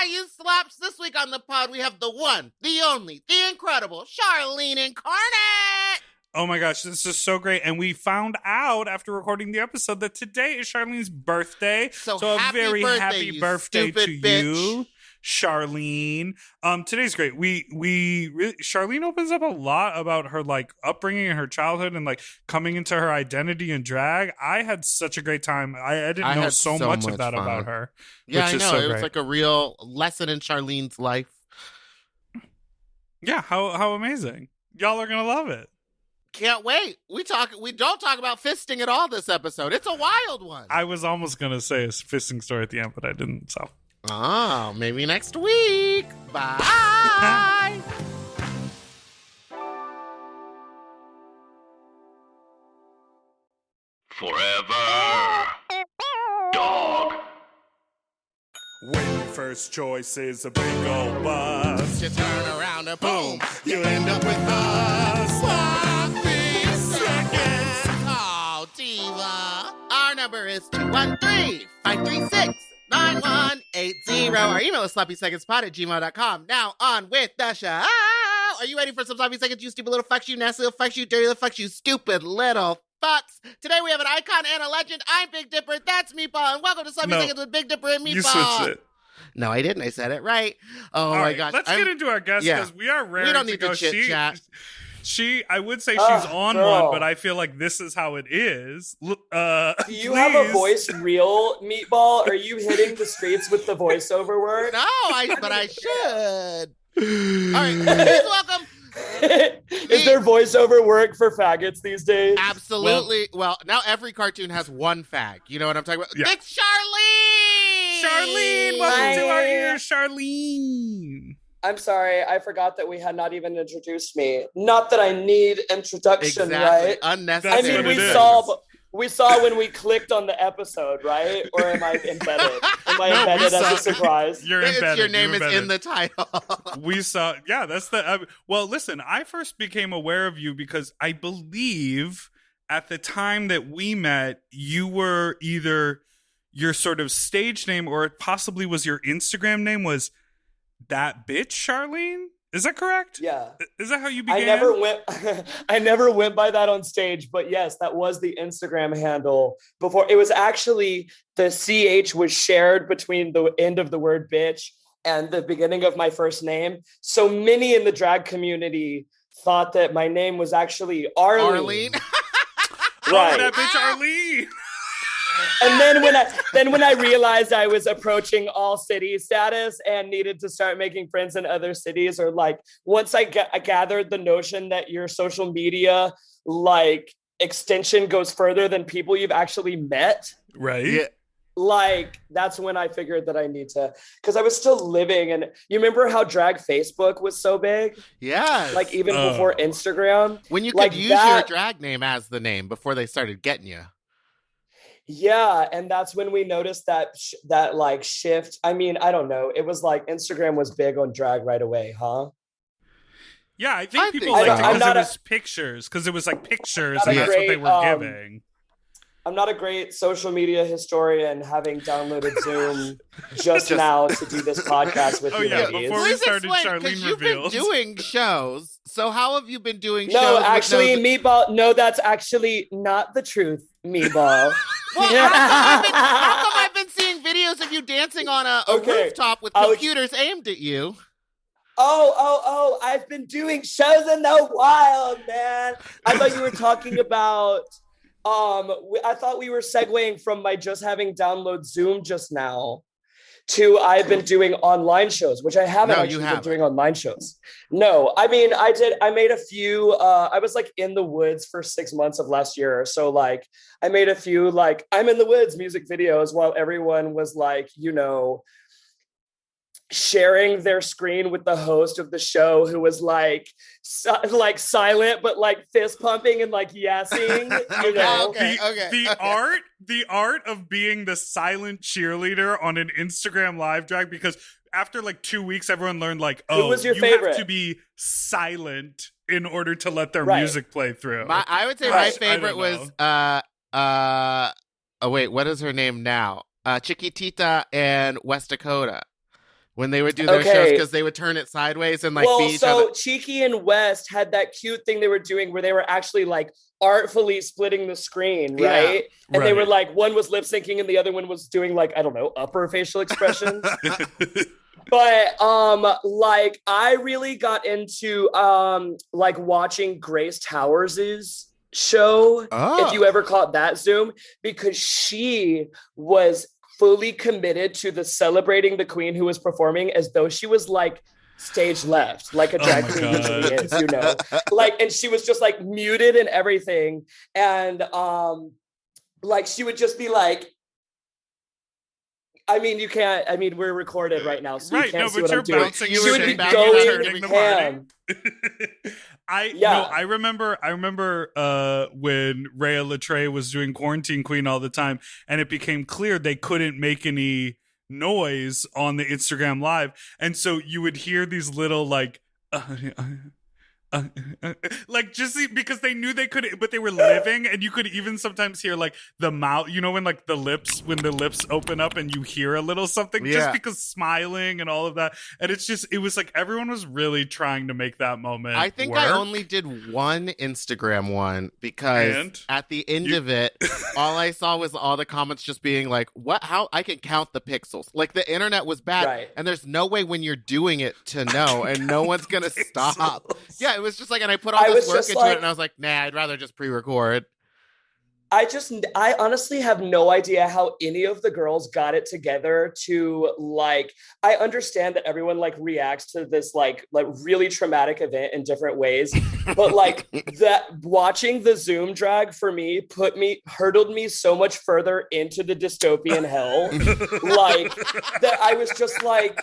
you slaps. This week on the pod, we have the one, the only, the incredible Charlene Incarnate. Oh my gosh, this is so great. And we found out after recording the episode that today is Charlene's birthday. So a very happy birthday to you, Charlene. Today's great. We really, Charlene opens up a lot about her like upbringing and her childhood and like coming into her identity and drag. I had such a great time. I didn't know so much of that about her. Yeah, I know. So it was like a real lesson in Charlene's life. Yeah, how amazing. Y'all are gonna love it. Can't wait. We don't talk about fisting at all this episode. It's a wild one. I was almost gonna say a fisting story at the end, but I didn't, so. Oh, maybe next week. Bye. Forever. Dog. When your first choice is a big old bus, You turn around and boom, you end up with us. Sloppy seconds. Oh, diva. Our number is 213-536-9180. Our email is sloppysecondspot@gmail.com. Now on with the show. Are you ready for some sloppy seconds, you stupid little fucks, you nasty little fucks, you dirty little fucks, you stupid little fucks? Today we have an icon and a legend. I'm Big Dipper. That's Meatball. And welcome to Sloppy Seconds with Big Dipper and Meatball. you switched it. No, I didn't. I said it right. Oh, All my right, gosh. let's get into our guest because we are rare. We don't need to chit-chat. I would say she's on one, but I feel like this is how it is. Do you have a voice real, Meatball? Are you hitting the streets with the voiceover work? No, but I should. All right, please welcome. Is there voiceover work for faggots these days? Absolutely. Well, now every cartoon has one fag. You know what I'm talking about? Yeah. It's Charlene! Charlene, welcome to our ears, Charlene. I'm sorry, I forgot that we had not even introduced me. Not that I need introduction, Exactly. right? Unnecessary. I mean, we saw when we clicked on the episode, right? Or am I embedded? Am I embedded as a surprise? You're embedded. Your name is in the title. We saw, yeah, that's the, well, listen, I first became aware of you because I believe at the time that we met, you were either your sort of stage name or it possibly was your Instagram name was That Bitch Charlene. Is that correct? Yeah. Is that how you began? I never went by that on stage, but yes, that was the Instagram handle before. It was actually the CH was shared between the end of the word bitch and the beginning of my first name. So many in the drag community thought that my name was actually Arlene. Right. Oh, that bitch Arlene. And then when I realized I was approaching all city status and needed to start making friends in other cities, or like once I gathered the notion that your social media like extension goes further than people you've actually met, right? Yeah. Like that's when I figured that I need to, because I was still living. And you remember how drag Facebook was so big? Yeah. Like even before Instagram, when you could like use your drag name as the name before they started getting you. Yeah, and that's when we noticed that like shift. I mean, I don't know. It was like Instagram was big on drag right away, huh? Yeah, I think people liked it because it was pictures, because it was like pictures, and that's what they were giving. I'm not a great social media historian, having downloaded Zoom just now to do this podcast with you ladies. Before we started, Charlene you've revealed. been doing shows. So how have you been doing shows? No, actually, Meatball. No, that's actually not the truth, Meatball. Well, how come I've been seeing videos of you dancing on a rooftop with computers aimed at you? Oh, I've been doing shows in the wild, man. I thought you were talking about, I thought we were segueing from my just having download Zoom just now to I've been doing online shows, which I haven't been doing online shows. No, I mean, I made a few, I was like in the woods for 6 months of last year. So like I made a few like I'm in the woods music videos while everyone was like, you know, sharing their screen with the host of the show who was like silent but like fist pumping and like yesing, you know. The art of being the silent cheerleader on an Instagram live drag, because after like 2 weeks everyone learned like, oh, who was your you favorite? have to be silent in order to let their music play through. I would say my favorite was oh wait, what is her name now? Chiquitita and West Dakota. when they would do their shows because they would turn it sideways and like beat each other. Cheeky and West had that cute thing they were doing where they were actually like artfully splitting the screen, right? And they were like, one was lip syncing and the other one was doing like, I don't know, upper facial expressions. But like I really got into like watching Grace Towers's show, if you ever caught that Zoom, because she was fully committed to the celebrating the queen who was performing as though she was like stage left, like a drag queen usually is, you know, like, and she was just like muted and everything. And like she would just be like, I mean, you can't, I mean, we're recorded right now, so you can't see what I'm doing. She would be going ham. I remember when Rhea Latre was doing Quarantine Queen all the time, and it became clear they couldn't make any noise on the Instagram Live, and so you would hear these little like like just because they knew they couldn't, but they were living, and you could even sometimes hear like the mouth, you know, when the lips open up and you hear a little something, just because smiling and all of that. And it was like everyone was really trying to make that moment. I think work. I only did one Instagram one because at the end of it, all I saw was all the comments just being like, "What? How I can count the pixels?" Like the internet was bad, and there's no way when you're doing it to know, and no one's gonna stop. Yeah. It was just like, and I put all this work into it, and I was like, nah, I'd rather just pre-record. I honestly have no idea how any of the girls got it together to like, I understand that everyone like reacts to this like really traumatic event in different ways, but like that watching the Zoom drag for me hurtled me so much further into the dystopian hell. Like that I was just like,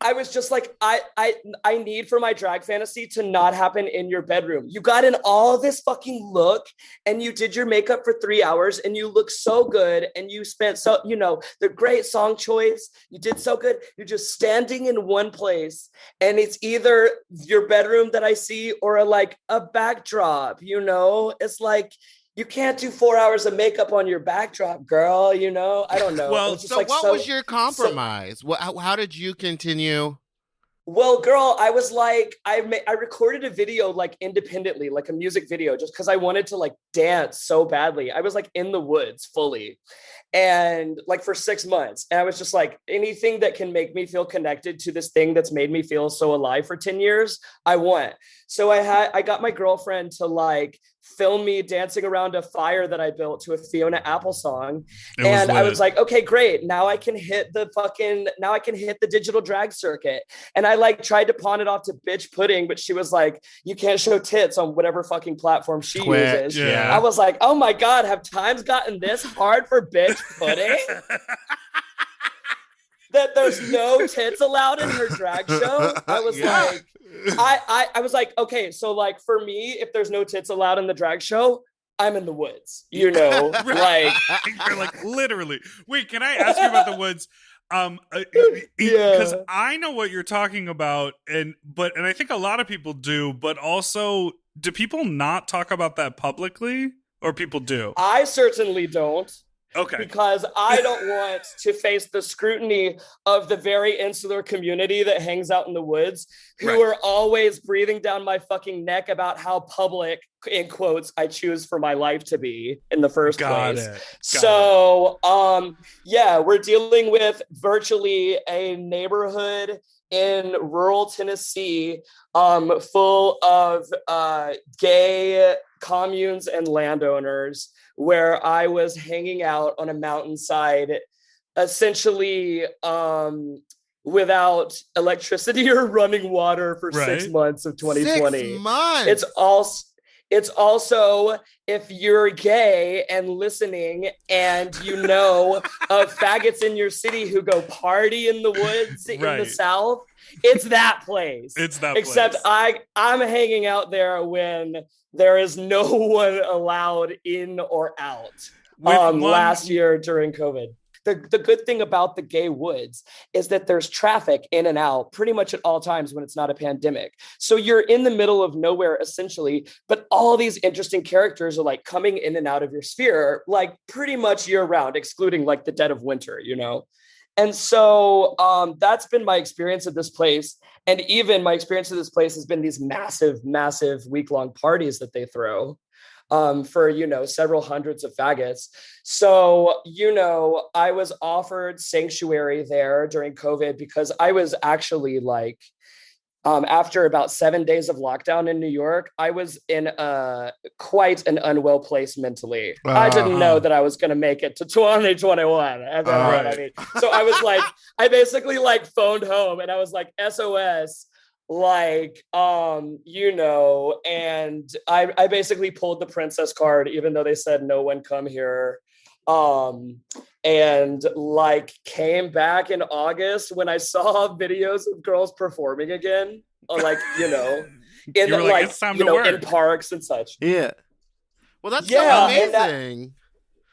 I need for my drag fantasy to not happen in your bedroom. You got in all this fucking look and you did your makeup for 3 hours and you look so good and you spent so, you know, the great song choice. You did so good. You're just standing in one place and it's either your bedroom that I see or a backdrop, you know, it's like, you can't do 4 hours of makeup on your backdrop, girl, you know? I don't know. Well, so what was your compromise? How did you continue? Well, girl, I was like, I recorded a video like independently, like a music video, just because I wanted to like dance so badly. I was like in the woods fully and like for 6 months. And I was just like, anything that can make me feel connected to this thing that's made me feel so alive for 10 years, I want. So I got my girlfriend to like film me dancing around a fire that I built to a Fiona Apple song. And I was like, okay, great. Now I can hit the digital drag circuit. And I like tried to pawn it off to Bitch Pudding, but she was like, you can't show tits on whatever fucking platform she uses. Yeah. I was like, oh my God, have times gotten this hard for Bitch Pudding? That there's no tits allowed in her drag show? I was like, I was like, okay, so like for me, if there's no tits allowed in the drag show, I'm in the woods, you know, like you're like literally. Wait, can I ask you about the woods? Because I know what you're talking about, and I think a lot of people do, but also, do people not talk about that publicly, or people do? I certainly don't. Okay. Because I don't want to face the scrutiny of the very insular community that hangs out in the woods, who are always breathing down my fucking neck about how public, in quotes, I choose for my life to be in the first place. So, we're dealing with virtually a neighborhood in rural Tennessee, full of gay communes and landowners, where I was hanging out on a mountainside, essentially without electricity or running water for 6 months of 2020. 6 months. It's also, if you're gay and listening and you know of faggots in your city who go party in the woods in the South, it's that place. Except I'm hanging out there when there is no one allowed in or out. Last year during COVID. The good thing about the gay woods is that there's traffic in and out pretty much at all times when it's not a pandemic. So you're in the middle of nowhere essentially, but all these interesting characters are like coming in and out of your sphere, like pretty much year round, excluding like the dead of winter, you know? And so that's been my experience at this place. And even my experience at this place has been these massive, massive week-long parties that they throw for, several hundreds of faggots. So, I was offered sanctuary there during COVID because I was actually like, after about 7 days of lockdown in New York, I was in quite an unwell place mentally. I didn't know that I was going to make it to 2021. I mean, so I was like, I basically like phoned home and I was like, SOS, like, and I basically pulled the princess card, even though they said no one come here. And like came back in August when I saw videos of girls performing again, like, in in parks and such. Yeah. Well, that's so amazing.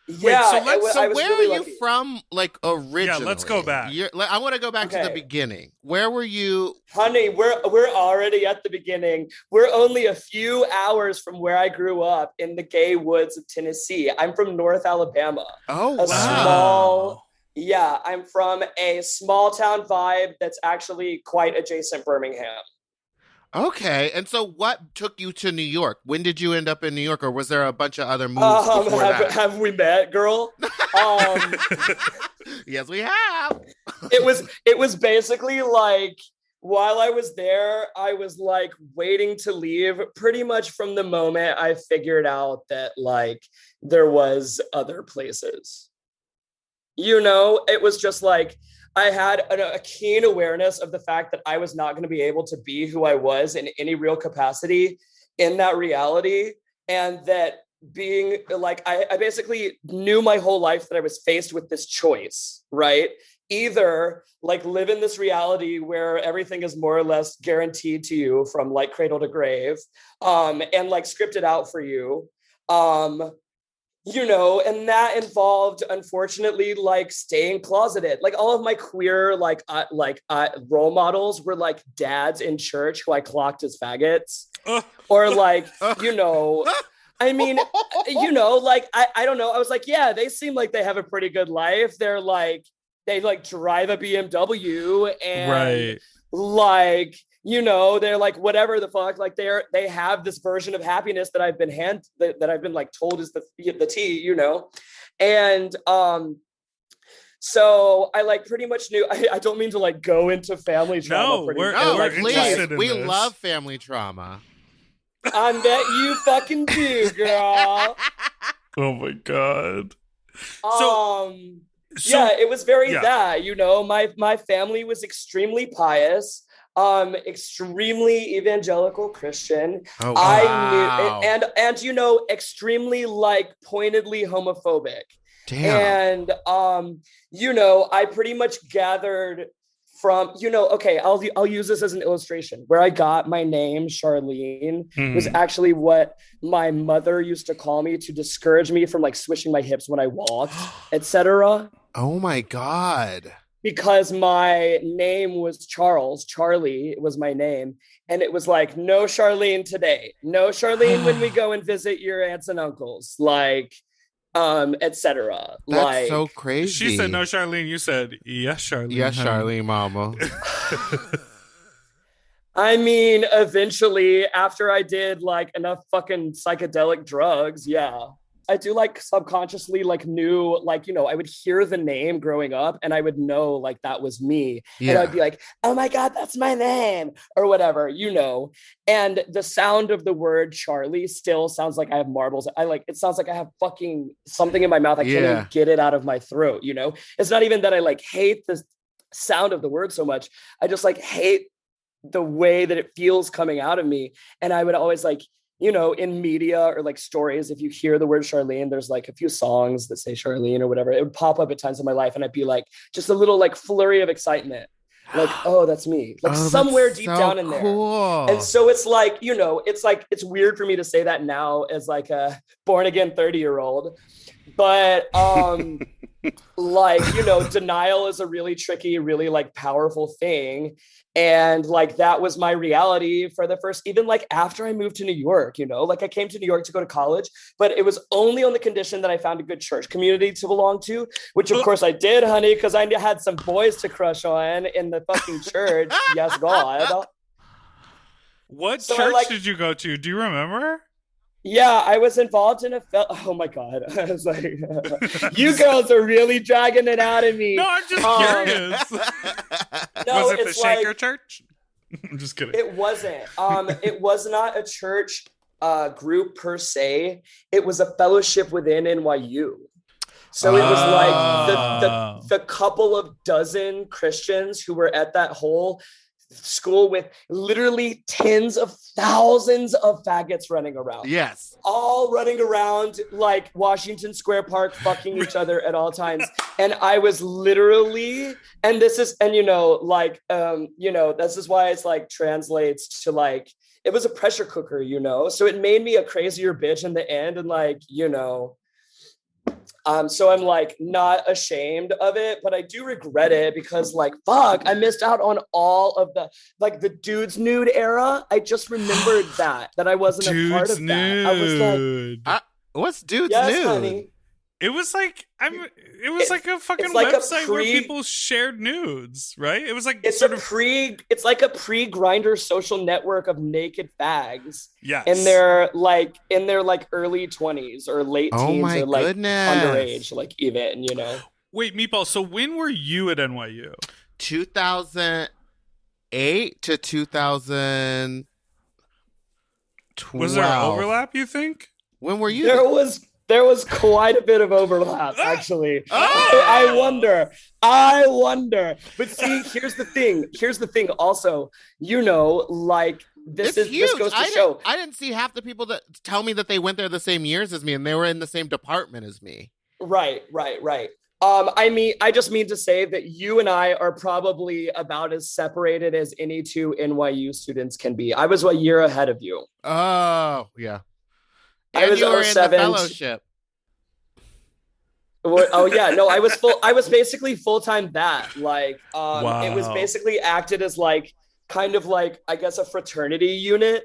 Yeah. Wait, so where really are you from, like, originally? Yeah, let's go back. I want to go back to the beginning. Where were you? Honey, we're already at the beginning. We're only a few hours from where I grew up in the gay woods of Tennessee. I'm from North Alabama. Oh, wow. I'm from a small town vibe that's actually quite adjacent Birmingham. Okay, and so what took you to New York? When did you end up in New York, or was there a bunch of other moves before that? Have we met, girl? Yes, we have. It was basically like, while I was there, I was like waiting to leave pretty much from the moment I figured out that like there was other places. It was just like, I had a keen awareness of the fact that I was not going to be able to be who I was in any real capacity in that reality. And that being like, I basically knew my whole life that I was faced with this choice, right? Either like live in this reality where everything is more or less guaranteed to you from like cradle to grave, and like scripted out for you. And that involved, unfortunately, like staying closeted. Like all of my queer, role models were like dads in church who I clocked as faggots, or like, I mean, like, I don't know. I was like, yeah, they seem like they have a pretty good life. They're like, they like drive a BMW and like, they're like, whatever the fuck, like they have this version of happiness that I've been like told is the tea, and so I like pretty much knew. I don't mean to like go into family trauma. We're please, we love family trauma. I bet you fucking do, girl. Oh my god. It was very that, my family was extremely pious. Extremely evangelical Christian. Oh, wow. I knew, and extremely like pointedly homophobic. Damn. And I pretty much gathered from, I'll use this as an illustration. Where I got my name, Charlene, was actually what my mother used to call me to discourage me from like swishing my hips when I walked, etc. Oh my God. Because my name was Charlie was my name. And it was like, no Charlene today. No Charlene when we go and visit your aunts and uncles, like, etc. That's like, so crazy. She said, no Charlene. You said, yes, Charlene. Yes, Charlene, mama. I mean, eventually, after I did like enough fucking psychedelic drugs, yeah. I do like subconsciously like knew like, I would hear the name growing up and I would know like that was me. Yeah. And I'd be like, oh my God, that's my name or whatever, and the sound of the word Charlie still sounds like I have marbles. It sounds like I have fucking something in my mouth. I can't even get it out of my throat. It's not even that I like hate the sound of the word so much. I just like hate the way that it feels coming out of me. And I would always like, in media or like stories, if you hear the word Charlene, there's like a few songs that say Charlene or whatever. It would pop up at times in my life and I'd be like, just a little like flurry of excitement. Like, oh, that's me. Like somewhere deep down in there. Cool. And so it's like, it's weird for me to say that now as like a born again 30-year-old. But like, denial is a really tricky, really like powerful thing. And like, that was my reality for the first, even like after I moved to New York, like I came to New York to go to college, but it was only on the condition that I found a good church community to belong to, which of course I did, honey, because I had some boys to crush on in the fucking church. Yes, God. What church did you go to? Do you remember? Yeah, I was involved in oh my God. I was like, you girls are really dragging it out of me. No, I'm just curious. No, was it the Shaker Church? I'm just kidding. It wasn't. It was not a church group per se. It was a fellowship within NYU. So it was like the couple of dozen Christians who were at that whole school with literally tens of thousands of faggots running around. Yes. All running around like Washington Square Park, fucking each other at all times. And I was literally, this is why it's like translates to like, it was a pressure cooker, so it made me a crazier bitch in the end. And like, so I'm like not ashamed of it, but I do regret it because like, fuck, I missed out on all of the dudes nude era. I just remembered that I wasn't a part of that. I was like, what's dudes yes, nude? Honey. It was like like a fucking website where people shared nudes, right? It was like it's like a pre-Grindr social network of naked fags. Yes. In their early 20s or late teens or like goodness. underage, like even, Wait, Meatball, so when were you at NYU? 2008 to 2012. Was there overlap, you think? When were you? There was quite a bit of overlap, actually. I wonder. But see, here's the thing. Also, like this goes to show. I didn't see half the people that tell me that they went there the same years as me, and they were in the same department as me. Right. I just mean to say that you and I are probably about as separated as any two NYU students can be. I was a year ahead of you. Oh, yeah. I was you were in the fellowship. Oh yeah, no, I was basically full-time that. Like, wow. It was basically acted as like kind of like, I guess, a fraternity unit.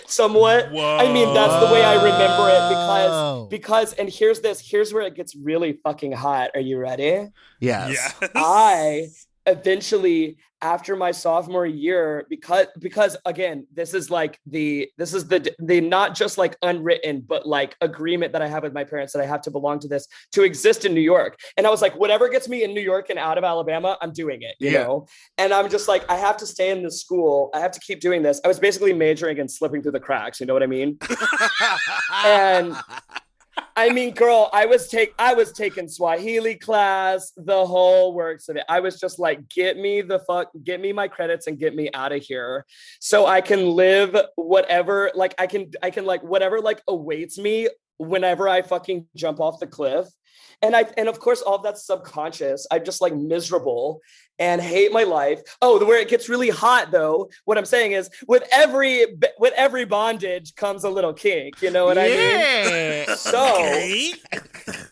Somewhat. Whoa. I mean, that's the way I remember it because and here's where it gets really fucking hot. Are you ready? Yes. I eventually, after my sophomore year, because again, this is the not just like unwritten, but like agreement that I have with my parents that I have to belong to this to exist in New York. And I was like, whatever gets me in New York and out of Alabama, I'm doing it, you know? And I'm just like, I have to stay in this school. I have to keep doing this. I was basically majoring and slipping through the cracks. You know what I mean? And I mean, girl, I was taking Swahili class, the whole works of it. I was just like, get me my credits and get me out of here so I can live whatever, like I can like whatever like awaits me whenever I fucking jump off the cliff. And of course, all of that's subconscious. I'm just like miserable and hate my life. Oh, where it gets really hot though, what I'm saying is with every bondage comes a little kink. You know what I mean? So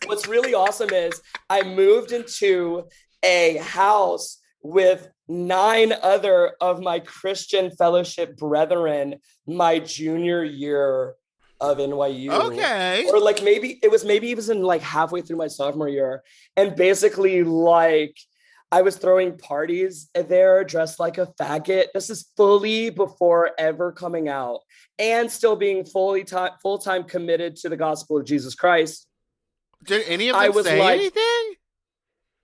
what's really awesome is I moved into a house with 9 other of my Christian fellowship brethren my junior year of NYU. Okay. Or like maybe it was in like halfway through my sophomore year. And basically like I was throwing parties there dressed like a faggot. This is fully before ever coming out and still being full-time committed to the gospel of Jesus Christ. Did any of them say anything?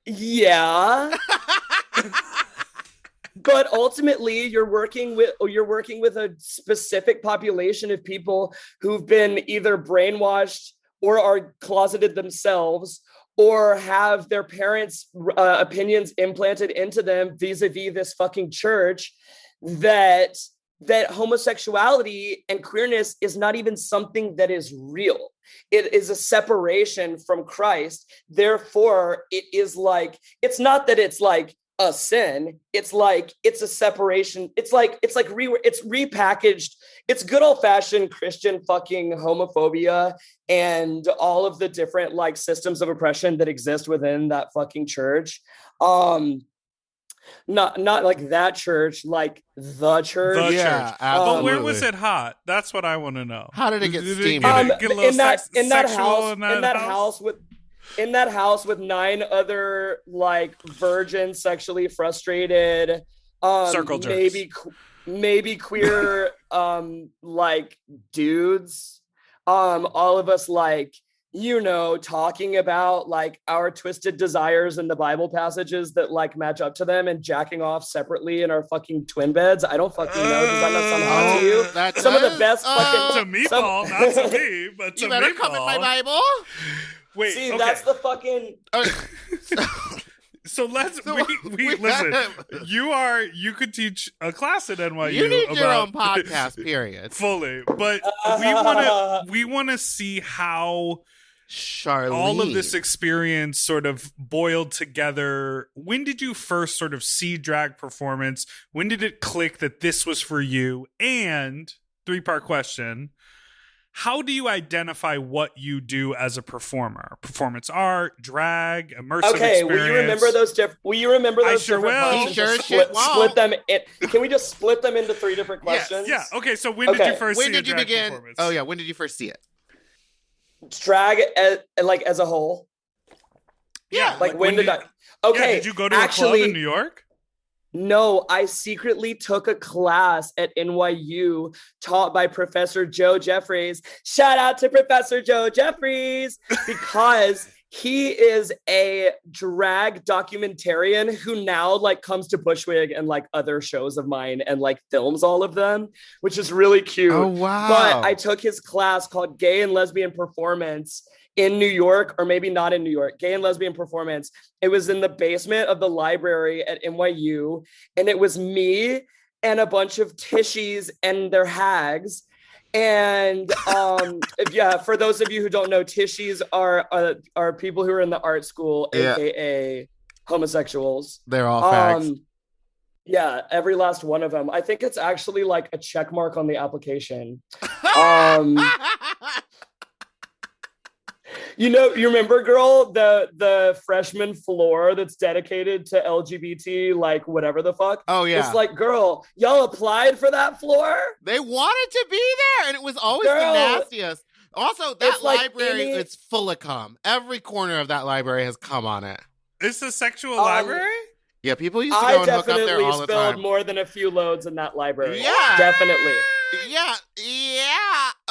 Yeah. But ultimately, you're working with a specific population of people who've been either brainwashed or are closeted themselves or have their parents' opinions implanted into them vis-a-vis this fucking church that homosexuality and queerness is not even something that is real. It is a separation from Christ. Therefore, it is like, it's not that it's like a sin. It's a separation. It's repackaged. It's good old fashioned Christian fucking homophobia and all of the different like systems of oppression that exist within that fucking church. Not like that church, like the church. The yeah, church. absolutely. But where was it hot? That's what I want to know. How did it get steamy? In that house with 9 other like virgin, sexually frustrated, circle jerks. maybe queer like dudes, all of us like, you know, talking about like our twisted desires and the Bible passages that like match up to them and jacking off separately in our fucking twin beds. I don't fucking know. Does that not sound hot to you? Some of the best fucking to Meatball, not to me, but to you better Meatball. come in my Bible. Wait, see, okay. that's the fucking. So we listen. You could teach a class at NYU. You need your own podcast, period. Fully, but we want to see how Charlene, all of this experience sort of boiled together. When did you first sort of see drag performance? When did it click that this was for you? And 3-part question. How do you identify what you do as a performer? Performance art, drag, immersive experience? Will you remember those I sure will. Split them. Can we just split them into 3 different questions? Yeah. Okay. So when did you first see a drag performance? Oh yeah. When did you first see it? Drag as a whole. Yeah. Like when did I? Okay. Yeah, did you go to a club in New York? No, I secretly took a class at NYU taught by Professor Joe Jeffries. Shout out to Professor Joe Jeffries, because he is a drag documentarian who now like comes to Bushwig and like other shows of mine and like films all of them, which is really cute. Oh, wow. But I took his class called Gay and Lesbian Performance in New York, or maybe not in New York, Gay and Lesbian Performance. It was in the basement of the library at NYU. And it was me and a bunch of tishies and their hags. And for those of you who don't know, tishies are people who are in the art school, AKA homosexuals. They're all fags. Yeah, every last one of them. I think it's actually like a check mark on the application. You remember, girl, the freshman floor that's dedicated to LGBT, like whatever the fuck. Oh yeah. It's like, girl, y'all applied for that floor? They wanted to be there, and it was always the nastiest. Also, that library is full of cum. Every corner of that library has cum on it. It's a sexual library? Yeah, people used to go and hook up there all the time. I definitely spilled more than a few loads in that library. Yeah. Definitely. Yeah.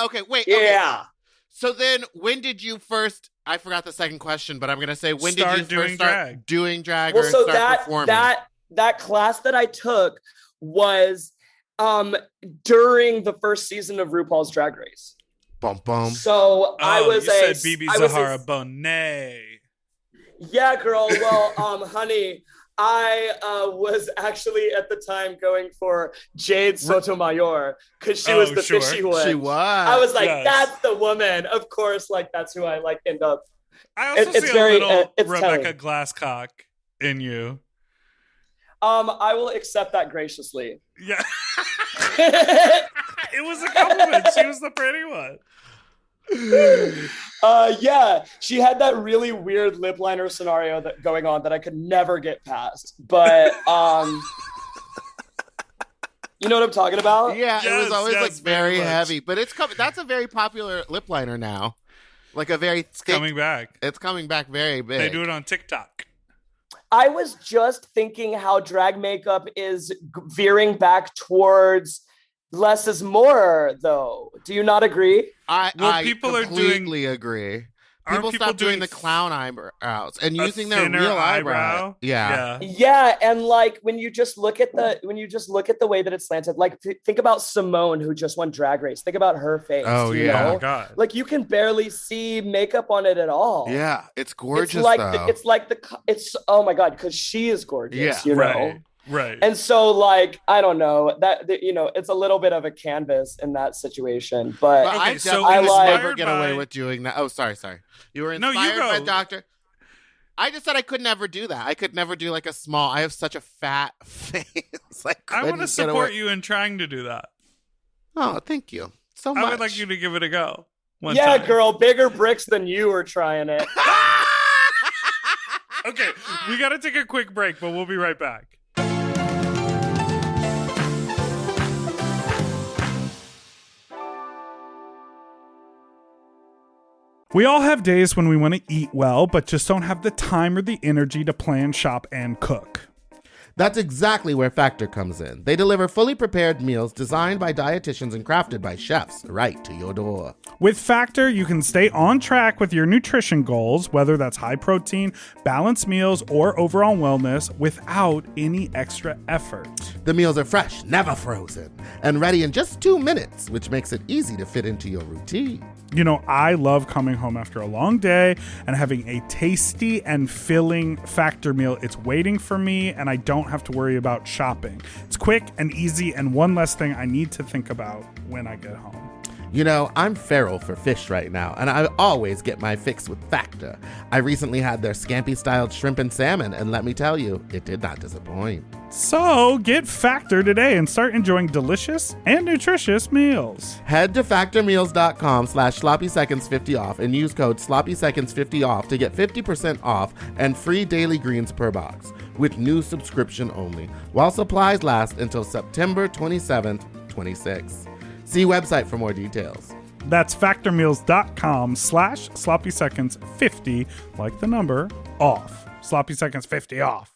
Okay, wait. Yeah. Okay. So then, when did you first? I forgot the second question, but I'm gonna say, when did you first start doing drag or start performing? That class that I took was during the first season of RuPaul's Drag Race. Bum bum. So you said BB Zahara Bonet. Yeah, girl. Well, honey, I was actually at the time going for Jade Sotomayor because she was the fishy one. She was. I was like, that's the woman. Of course, like that's who I like end up. I also see a little Rebecca Glasscock in you. I will accept that graciously. Yeah. It was a compliment. She was the pretty one. Yeah, she had that really weird lip liner scenario going on that I could never get past. But you know what I'm talking about? Yeah, yes, it was always like very heavy, but it's coming. That's a very popular lip liner now. Like a very thick, coming back. It's coming back very big. They do it on TikTok. I was just thinking how drag makeup is veering back towards less is more, though. Do you not agree? I completely agree. People stop doing the clown eyebrows and using their real eyebrow. Yeah. And like when you just look at the way that it's slanted, like think about Simone, who just won Drag Race. Think about her face. Oh yeah, oh, God. Like you can barely see makeup on it at all. Yeah, it's gorgeous. It's oh my God, because she is gorgeous. Yeah, you know. Right. And so like, I don't know that, it's a little bit of a canvas in that situation, but I never get away with doing that. Oh, sorry. You were inspired by Dr. I just said I could never do that. I could never do like a small. I have such a fat face. I want to support you in trying to do that. Oh, thank you so much. I would like you to give it a go. Yeah, girl, bigger bricks than you are trying it. Okay, we got to take a quick break, but we'll be right back. We all have days when we want to eat well, but just don't have the time or the energy to plan, shop, and cook. That's exactly where Factor comes in. They deliver fully prepared meals designed by dietitians and crafted by chefs right to your door. With Factor, you can stay on track with your nutrition goals, whether that's high protein, balanced meals, or overall wellness, without any extra effort. The meals are fresh, never frozen, and ready in just 2 minutes, which makes it easy to fit into your routine. You know, I love coming home after a long day and having a tasty and filling Factor meal. It's waiting for me, and I don't have to worry about shopping. It's quick and easy, and one less thing I need to think about when I get home. You know, I'm feral for fish right now, and I always get my fix with Factor. I recently had their scampi-styled shrimp and salmon, and let me tell you, it did not disappoint. So get Factor today and start enjoying delicious and nutritious meals. Head to factormeals.com/sloppyseconds50 off and use code sloppyseconds50 off to get 50% off and free daily greens per box with new subscription only while supplies last until September 27th, 26. See website for more details. That's factormeals.com/sloppyseconds50, like the number, off. Sloppy Seconds 50 off.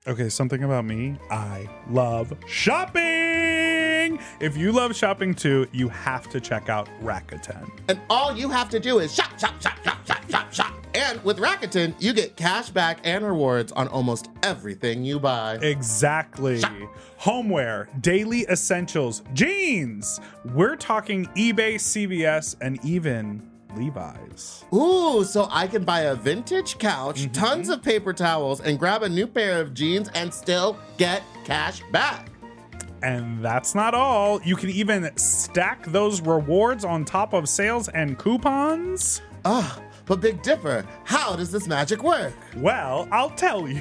Okay, something about me. I love shopping. If you love shopping too, you have to check out Rakuten. And all you have to do is shop, shop, shop, shop, shop, shop, shop. And with Rakuten, you get cash back and rewards on almost everything you buy. Exactly. Shop. Homeware, daily essentials, jeans. We're talking eBay, CVS, and even Levi's. Ooh, so I can buy a vintage couch, tons of paper towels, and grab a new pair of jeans and still get cash back. And that's not all. You can even stack those rewards on top of sales and coupons. But Big Dipper, how does this magic work? Well, I'll tell you.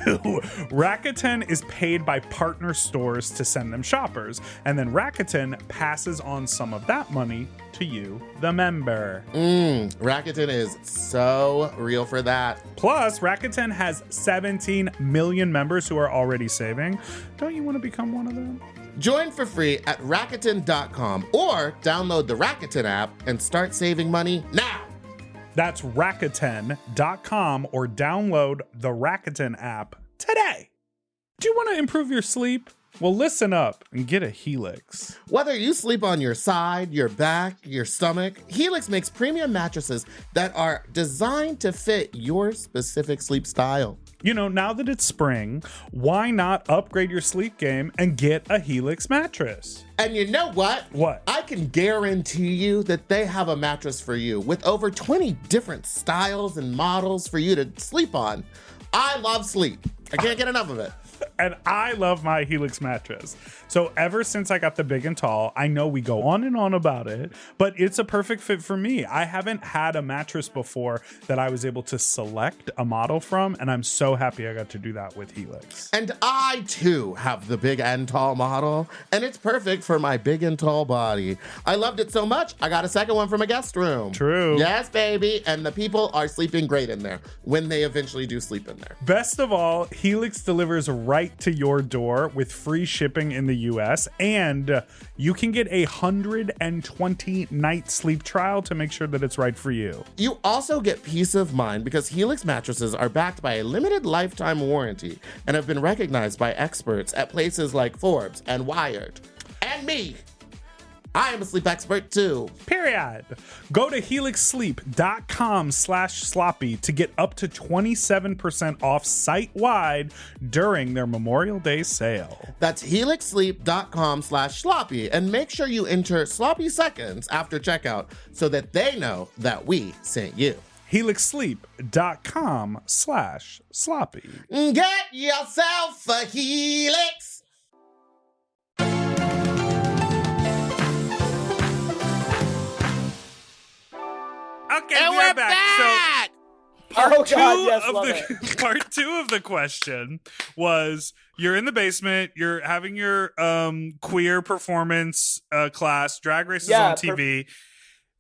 Rakuten is paid by partner stores to send them shoppers, and then Rakuten passes on some of that money to you, the member. Rakuten is so real for that. Plus, Rakuten has 17 million members who are already saving. Don't you want to become one of them? Join for free at Rakuten.com or download the Rakuten app and start saving money now. That's Rakuten.com or download the Rakuten app today. Do you want to improve your sleep? Well, listen up and get a Helix. Whether you sleep on your side, your back, your stomach, Helix makes premium mattresses that are designed to fit your specific sleep style. You know, now that it's spring, why not upgrade your sleep game and get a Helix mattress? And you know what? What? I can guarantee you that they have a mattress for you with over 20 different styles and models for you to sleep on. I love sleep. I can't get enough of it. And I love my Helix mattress. So ever since I got the big and tall, I know we go on and on about it, but it's a perfect fit for me. I haven't had a mattress before that I was able to select a model from, and I'm so happy I got to do that with Helix. And I too have the big and tall model, and it's perfect for my big and tall body. I loved it so much, I got a second one from a guest room. True. Yes, baby. And the people are sleeping great in there when they eventually do sleep in there. Best of all, Helix delivers right to your door with free shipping in the US, and you can get 120-night sleep trial to make sure that it's right for you. You also get peace of mind because Helix mattresses are backed by a limited lifetime warranty and have been recognized by experts at places like Forbes and Wired. And me. I am a sleep expert too. Period. Go to helixsleep.com/sloppy to get up to 27% off site-wide during their Memorial Day sale. That's helixsleep.com/sloppy, and make sure you enter sloppy seconds after checkout so that they know that we sent you. helixsleep.com/sloppy. Get yourself a Helix. Okay, And we're we're back. back. So, part two of the question was, you're in the basement, you're having your queer performance class, Drag Race is on TV.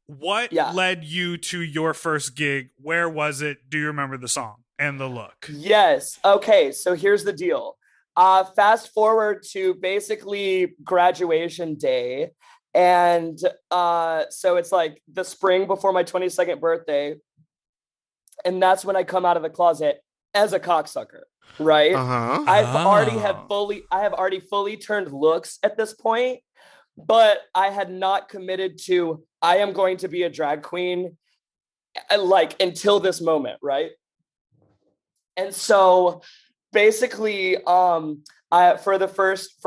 What led you to your first gig? Where was it? Do you remember the song and the look? Yes. Okay, so here's the deal. Fast forward to basically graduation day. And so it's like the spring before my 22nd birthday. And that's when I come out of the closet as a cocksucker, right? I have already fully turned looks at this point, but I had not committed to, I am going to be a drag queen, like, until this moment, right? And so basically, for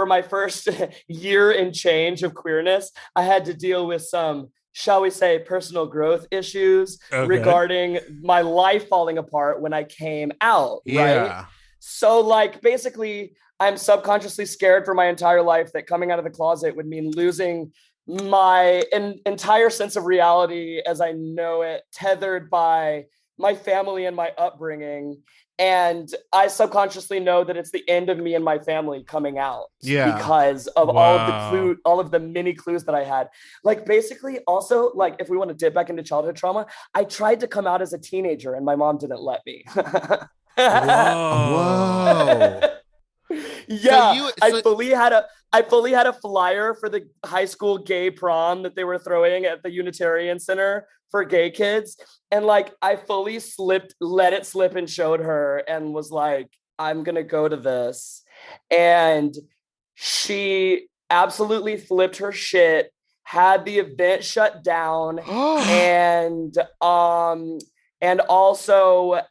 my first year and change of queerness, I had to deal with some, shall we say, personal growth issues regarding my life falling apart when I came out, right? So, like, basically, I'm subconsciously scared for my entire life that coming out of the closet would mean losing my entire sense of reality as I know it, tethered by my family and my upbringing. And I subconsciously know that it's the end of me and my family coming out because of all of the many clues that I had. Like, basically, also, like, if we want to dip back into childhood trauma, I tried to come out as a teenager and my mom didn't let me. Whoa. Yeah, I fully had a flyer for the high school gay prom that they were throwing at the Unitarian Center for gay kids. And like, I fully let it slip and showed her and was like, I'm going to go to this. And she absolutely flipped her shit, had the event shut down, and also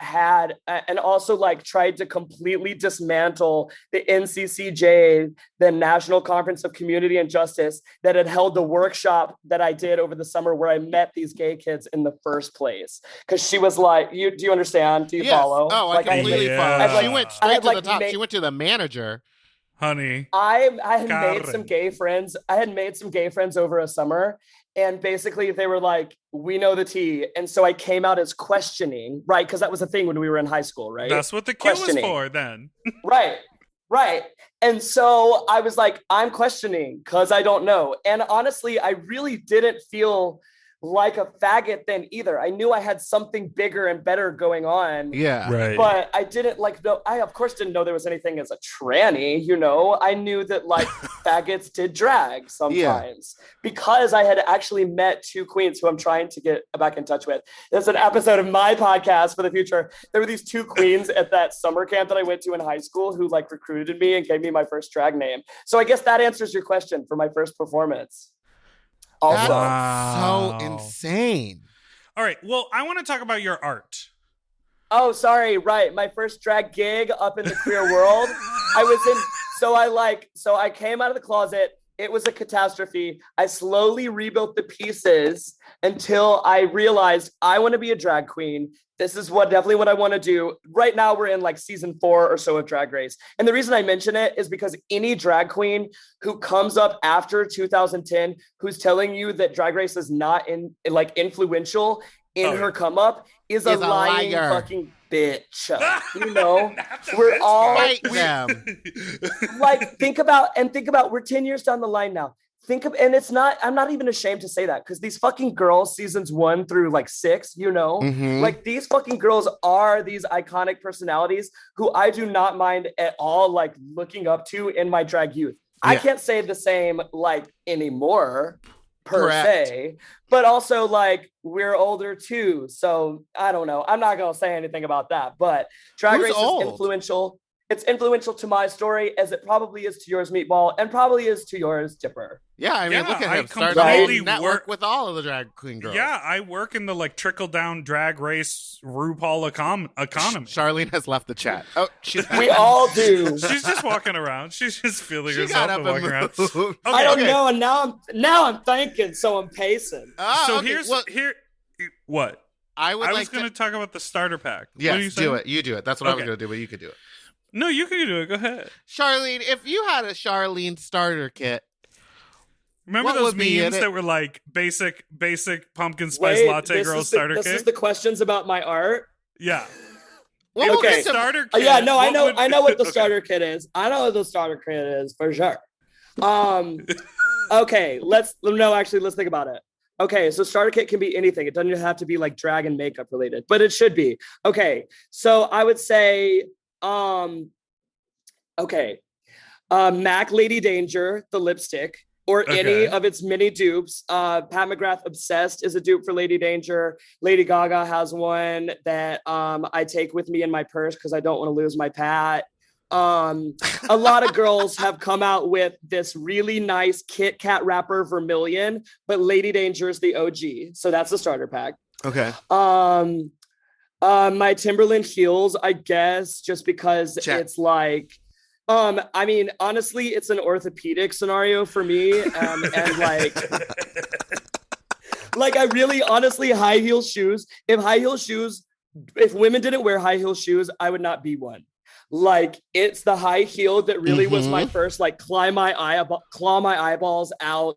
like tried to completely dismantle the NCCJ, the National Conference of Community and Justice, that had held the workshop that I did over the summer where I met these gay kids in the first place. Because she was like, do you understand? Do you follow? Oh, like, I completely follow. She went straight to the top. She went to the manager. Honey, I had made some gay friends. I had made some gay friends over a summer. And basically they were like, we know the tea. And so I came out as questioning, right? Because that was a thing when we were in high school, right? That's what the kid was for then. Right. And so I was like, I'm questioning because I don't know. And honestly, I really didn't feel like a faggot then either. I knew I had something bigger and better going on. Yeah. Right. But I didn't I of course didn't know there was anything as a tranny, you know. I knew that like faggots did drag sometimes because I had actually met two queens who I'm trying to get back in touch with. There's an episode of my podcast for the future. There were these two queens at that summer camp that I went to in high school who like recruited me and gave me my first drag name. So I guess that answers your question for my first performance. Also, so insane. All right. Well, I want to talk about your art. Oh, sorry. Right. My first drag gig up in the queer world. So I came out of the closet. It was a catastrophe. I slowly rebuilt the pieces until I realized I want to be a drag queen. This is definitely what I want to do. Right now, we're in like season 4 or so of Drag Race. And the reason I mention it is because any drag queen who comes up after 2010, who's telling you that Drag Race is not influential in her come up is a lying liar. Bitch. You know, we're all like, think about, we're 10 years down the line now. I'm not even ashamed to say that because these fucking girls, seasons 1 through like 6, you know, like these fucking girls are these iconic personalities who I do not mind at all, like looking up to in my drag youth. Yeah. I can't say the same like anymore per se, but also like we're older too. So I don't know. I'm not going to say anything about that, but Drag Race is influential. It's influential to my story as it probably is to yours, Meatball, and probably is to yours, Dipper. Yeah, I mean, look at him. Started a network with all of the drag queen girls. Yeah, I work in the like trickle-down Drag Race RuPaul economy. Charlene has left the chat. Oh, we all do. She's just walking around. She's just feeling herself and walking around. Okay, I don't know, and now I'm thinking, so I'm pacing. So what? I was going to talk about the starter pack. Yes, do it. You do it. That's what I was going to do, but you could do it. No, you can do it. Go ahead. Charlene, if you had a Charlene starter kit, remember those memes that were like basic pumpkin spice latte girl starter kit? This is the questions about my art? Yeah. Well, okay. Starter kit. I know what the starter kit is. I know what the starter kit is for sure. Okay, let's think about it. Okay, so starter kit can be anything. It doesn't have to be like drag and makeup related, but it should be. Okay, so I would say, MAC Lady Danger, the lipstick, or any of its mini dupes. Pat McGrath Obsessed is a dupe for Lady Danger. Lady Gaga has one that I take with me in my purse because I don't want to lose my Pat. A lot of girls have come out with this really nice Kit Kat wrapper Vermilion, but Lady Danger is the OG. So that's the starter pack. Okay. My Timberland heels, I guess, just because it's like, I mean, honestly, it's an orthopedic scenario for me. And like I really honestly, high heel shoes. If women didn't wear high heel shoes, I would not be one. Like, it's the high heel that really was my first, like, claw my eyeballs out,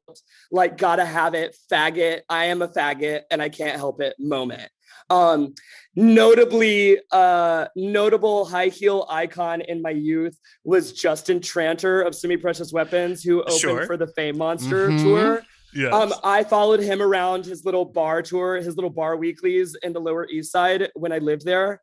like, gotta have it, faggot, I am a faggot, and I can't help it moment. Notable high heel icon in my youth was Justin Tranter of Semi Precious Weapons, who opened for the Fame Monster tour. Yes. I followed him around his little bar tour, his little bar weeklies in the Lower East Side when I lived there.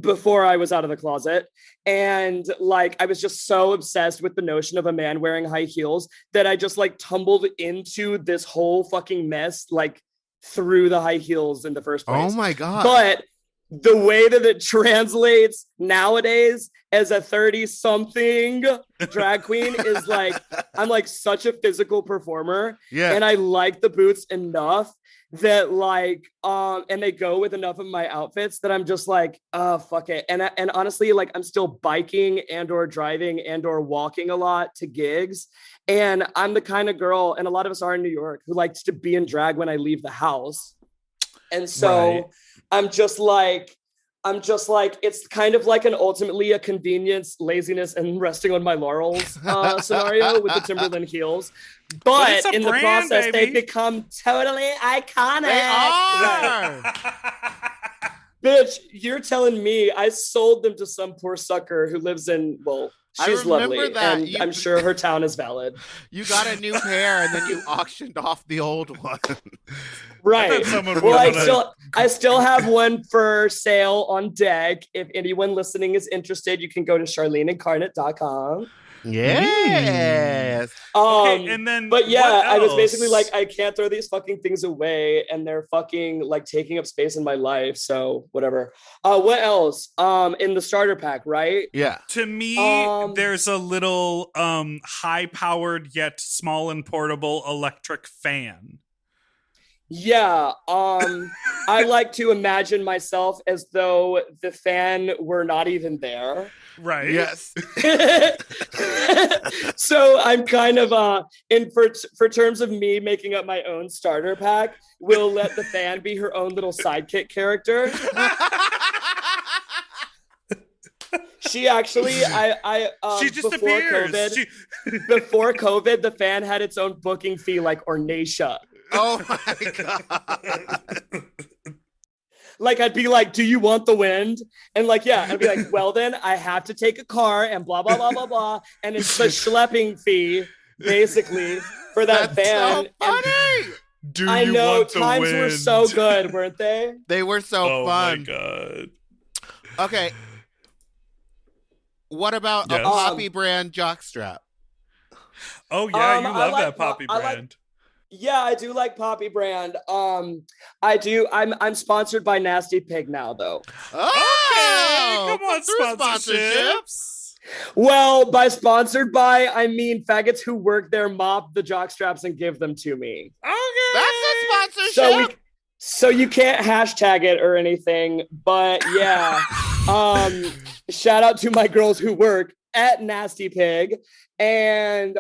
Before I was out of the closet. And like, I was just so obsessed with the notion of a man wearing high heels that I just like tumbled into this whole fucking mess, like through the high heels in the first place. Oh my God. But the way that it translates nowadays as a 30-something drag queen is like, I'm like such a physical performer. Yeah. And I like the boots enough that like, and they go with enough of my outfits that I'm just like, fuck it. And honestly, like, I'm still biking and or driving and or walking a lot to gigs. And I'm the kind of girl, and a lot of us are in New York, who likes to be in drag when I leave the house. And so I'm just like, it's kind of like ultimately a convenience, laziness, and resting on my laurels scenario with the Timberland heels. But in the process, they've become totally iconic. They are. Bitch, you're telling me I sold them to some poor sucker who lives in, she's lovely, and I'm sure her town is valid. You got a new pair, and then you auctioned off the old one. Right. Well, I still have one for sale on deck. If anyone listening is interested, you can go to charleneincarnate.com. Yes. Okay, and then, but yeah, I was basically like, I can't throw these fucking things away, and they're fucking like taking up space in my life. So whatever. What else? In the starter pack, right? Yeah. To me, there's a little high-powered yet small and portable electric fan. Yeah, I like to imagine myself as though the fan were not even there. Right. Yes. So I'm kind of for terms of me making up my own starter pack, we'll let the fan be her own little sidekick character. She actually, she just appears. Before COVID, the fan had its own booking fee like Ornacia. Oh my God. Like, I'd be like, do you want the wind? And like, yeah, I'd be like, well, then I have to take a car and blah, blah, blah, blah, blah. And it's the schlepping fee, basically, for that fan. So funny. I know, times were so good, weren't they? They were so fun. Oh my God. Okay. What about a Poppy brand jockstrap? Oh yeah, you love that Poppy brand. Yeah, I do like Poppy brand. I do. I'm sponsored by Nasty Pig now, though. Oh, come on, sponsorships. Well, by sponsored by, I mean faggots who work there mop the jockstraps and give them to me. Okay, that's a sponsorship. So you can't hashtag it or anything, but yeah. Shout out to my girls who work at Nasty Pig. And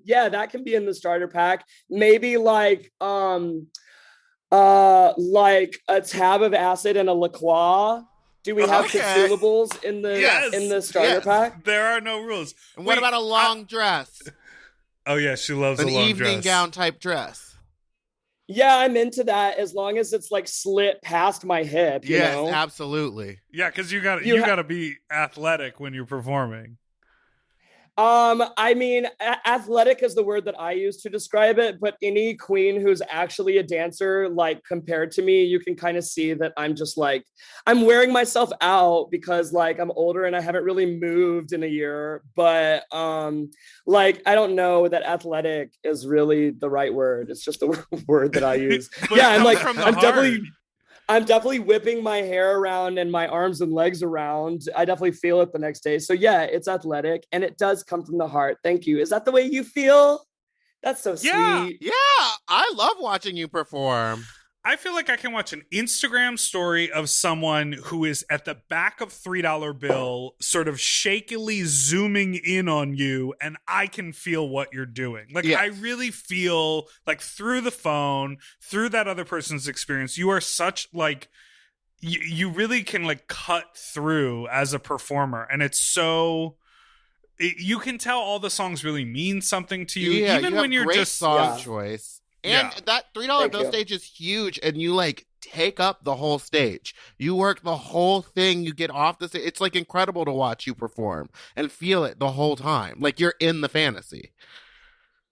yeah, that can be in the starter pack. Maybe like a tab of acid and a La Croix. Do we have consumables in the starter pack? There are no rules. And what about a long dress? Oh yeah, she loves a long dress. An evening gown type dress. Yeah, I'm into that as long as it's like slit past my hip. Yes, know? Absolutely. Yeah, because you got to be athletic when you're performing. I mean, athletic is the word that I use to describe it, but any queen who's actually a dancer, like compared to me, you can kind of see that I'm just like, I'm wearing myself out because like I'm older and I haven't really moved in a year, but like, I don't know that athletic is really the right word. It's just the word that I use. Yeah, I'm definitely whipping my hair around and my arms and legs around. I definitely feel it the next day. So yeah, it's athletic and it does come from the heart. Thank you. Is that the way you feel? That's so sweet. Yeah, I love watching you perform. I feel like I can watch an Instagram story of someone who is at the back of $3 bill, sort of shakily zooming in on you, and I can feel what you're doing. Like, I really feel like through the phone, through that other person's experience, you are such like, you really can like cut through as a performer. And it's so, you can tell all the songs really mean something to you. Yeah, even when you're just song choice. And that $3 bill stage is huge, and you like take up the whole stage. You work the whole thing. You get off the stage. It's like incredible to watch you perform and feel it the whole time. Like you're in the fantasy.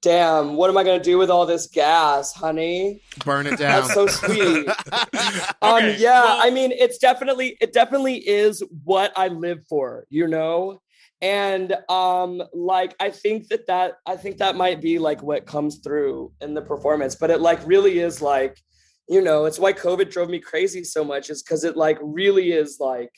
Damn, what am I gonna do with all this gas, honey? Burn it down. That's so sweet. Okay, I mean, it definitely is what I live for, you know? And like I think that might be like what comes through in the performance, but it like really is like, you know, it's why COVID drove me crazy so much, is because it like really is like,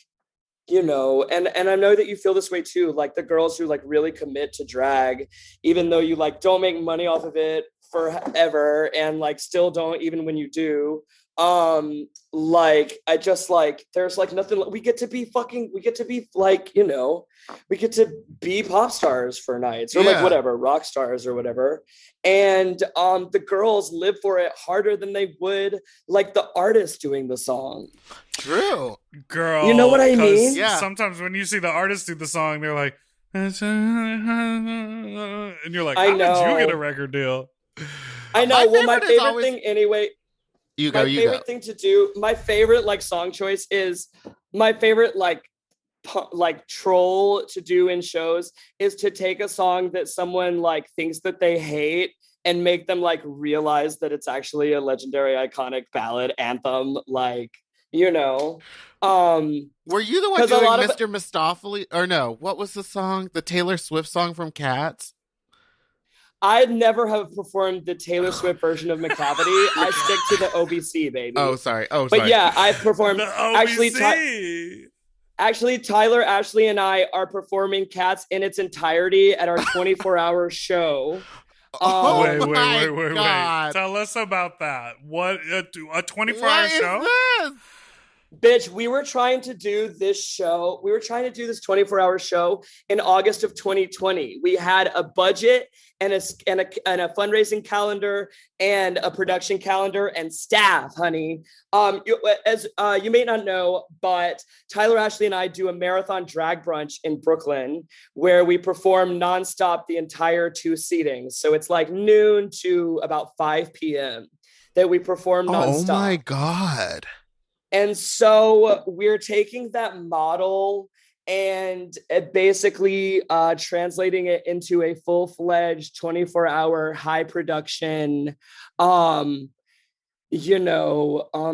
you know, and I know that you feel this way too, like the girls who like really commit to drag, even though you like don't make money off of it forever and like still don't even when you do. Like I just like there's like nothing, we get to be like, you know, we get to be pop stars for nights or like whatever, rock stars or whatever, and the girls live for it harder than they would like the artist doing the song. True, girl, you know what I mean? Yeah, sometimes when you see the artist do the song, they're like and you're like, how did you get a record deal? I know. Well, my favorite thing anyway, my favorite thing to do, my favorite like song choice is my favorite like troll to do in shows is to take a song that someone like thinks that they hate and make them like realize that it's actually a legendary iconic ballad anthem, like, you know. Were you the one doing Mr. Mistopheles, or no, what was the song, the Taylor Swift song from Cats? I'd never have performed the Taylor Swift version of McCavity. I stick to the OBC, baby. Oh, sorry. But yeah, I've performed. The Actually, Tyler, Ashley, and I are performing Cats in its entirety at our 24-hour show. Wait. Tell us about that. What, a 24-hour show? This? Bitch, we were trying to do this show. We were trying to do this 24-hour show in August of 2020. We had a budget and a fundraising calendar and a production calendar and staff, honey. You may not know, but Tyler, Ashley, and I do a marathon drag brunch in Brooklyn where we perform nonstop the entire 2 seatings. So it's like noon to about 5 p.m. that we perform nonstop. Oh my God. And so we're taking that model and basically translating it into a full-fledged 24-hour high production,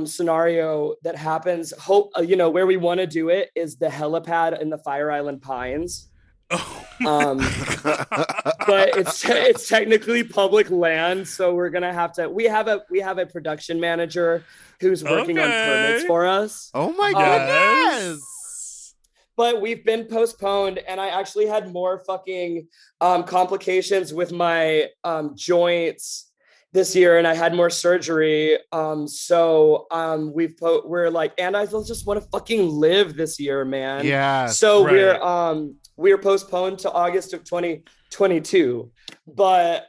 scenario that happens. Where we want to do it is the helipad in the Fire Island Pines. But it's technically public land, so we're gonna have to. We have a production manager who's working on permits for us. Oh my goodness! But we've been postponed, and I actually had more fucking complications with my joints this year, and I had more surgery. We're like, and I just want to fucking live this year, man. Yeah. So we're postponed to August of 2022, but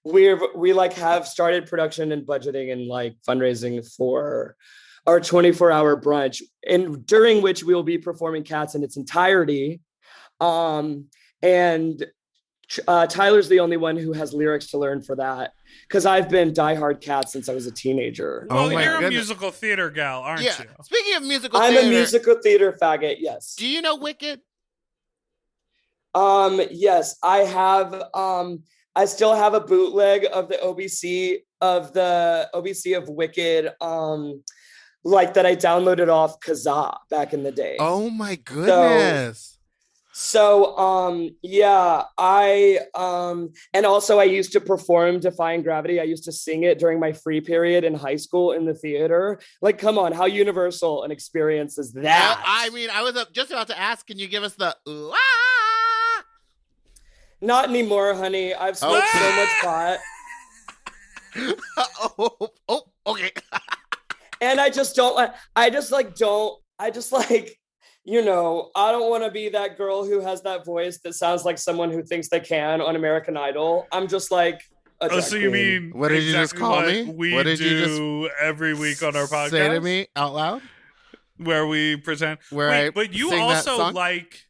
we like have started production and budgeting and like fundraising for our 24-hour brunch, and during which we will be performing Cats in its entirety. And Tyler's the only one who has lyrics to learn for that, because I've been diehard Cat since I was a teenager. Well, you're a musical theater gal, aren't you? Speaking of musical theater, I'm a musical theater faggot, yes. Do you know Wicked? Yes, I have. I still have a bootleg of the OBC of Wicked, like that I downloaded off Kazaa back in the day. Oh my goodness. So yeah, and also I used to perform Defying Gravity. I used to sing it during my free period in high school in the theater. Like, come on, how universal an experience is that? I mean, I was just about to ask, can you give us the ooh, ah? Not anymore, honey. I've smoked so much pot. Okay. And I just I don't want to be that girl who has that voice that sounds like someone who thinks they can on American Idol. I'm just like a drag so you queen. mean what did you just call me? What did you do every week on our podcast? Say to me out loud? Where we present. But you also like,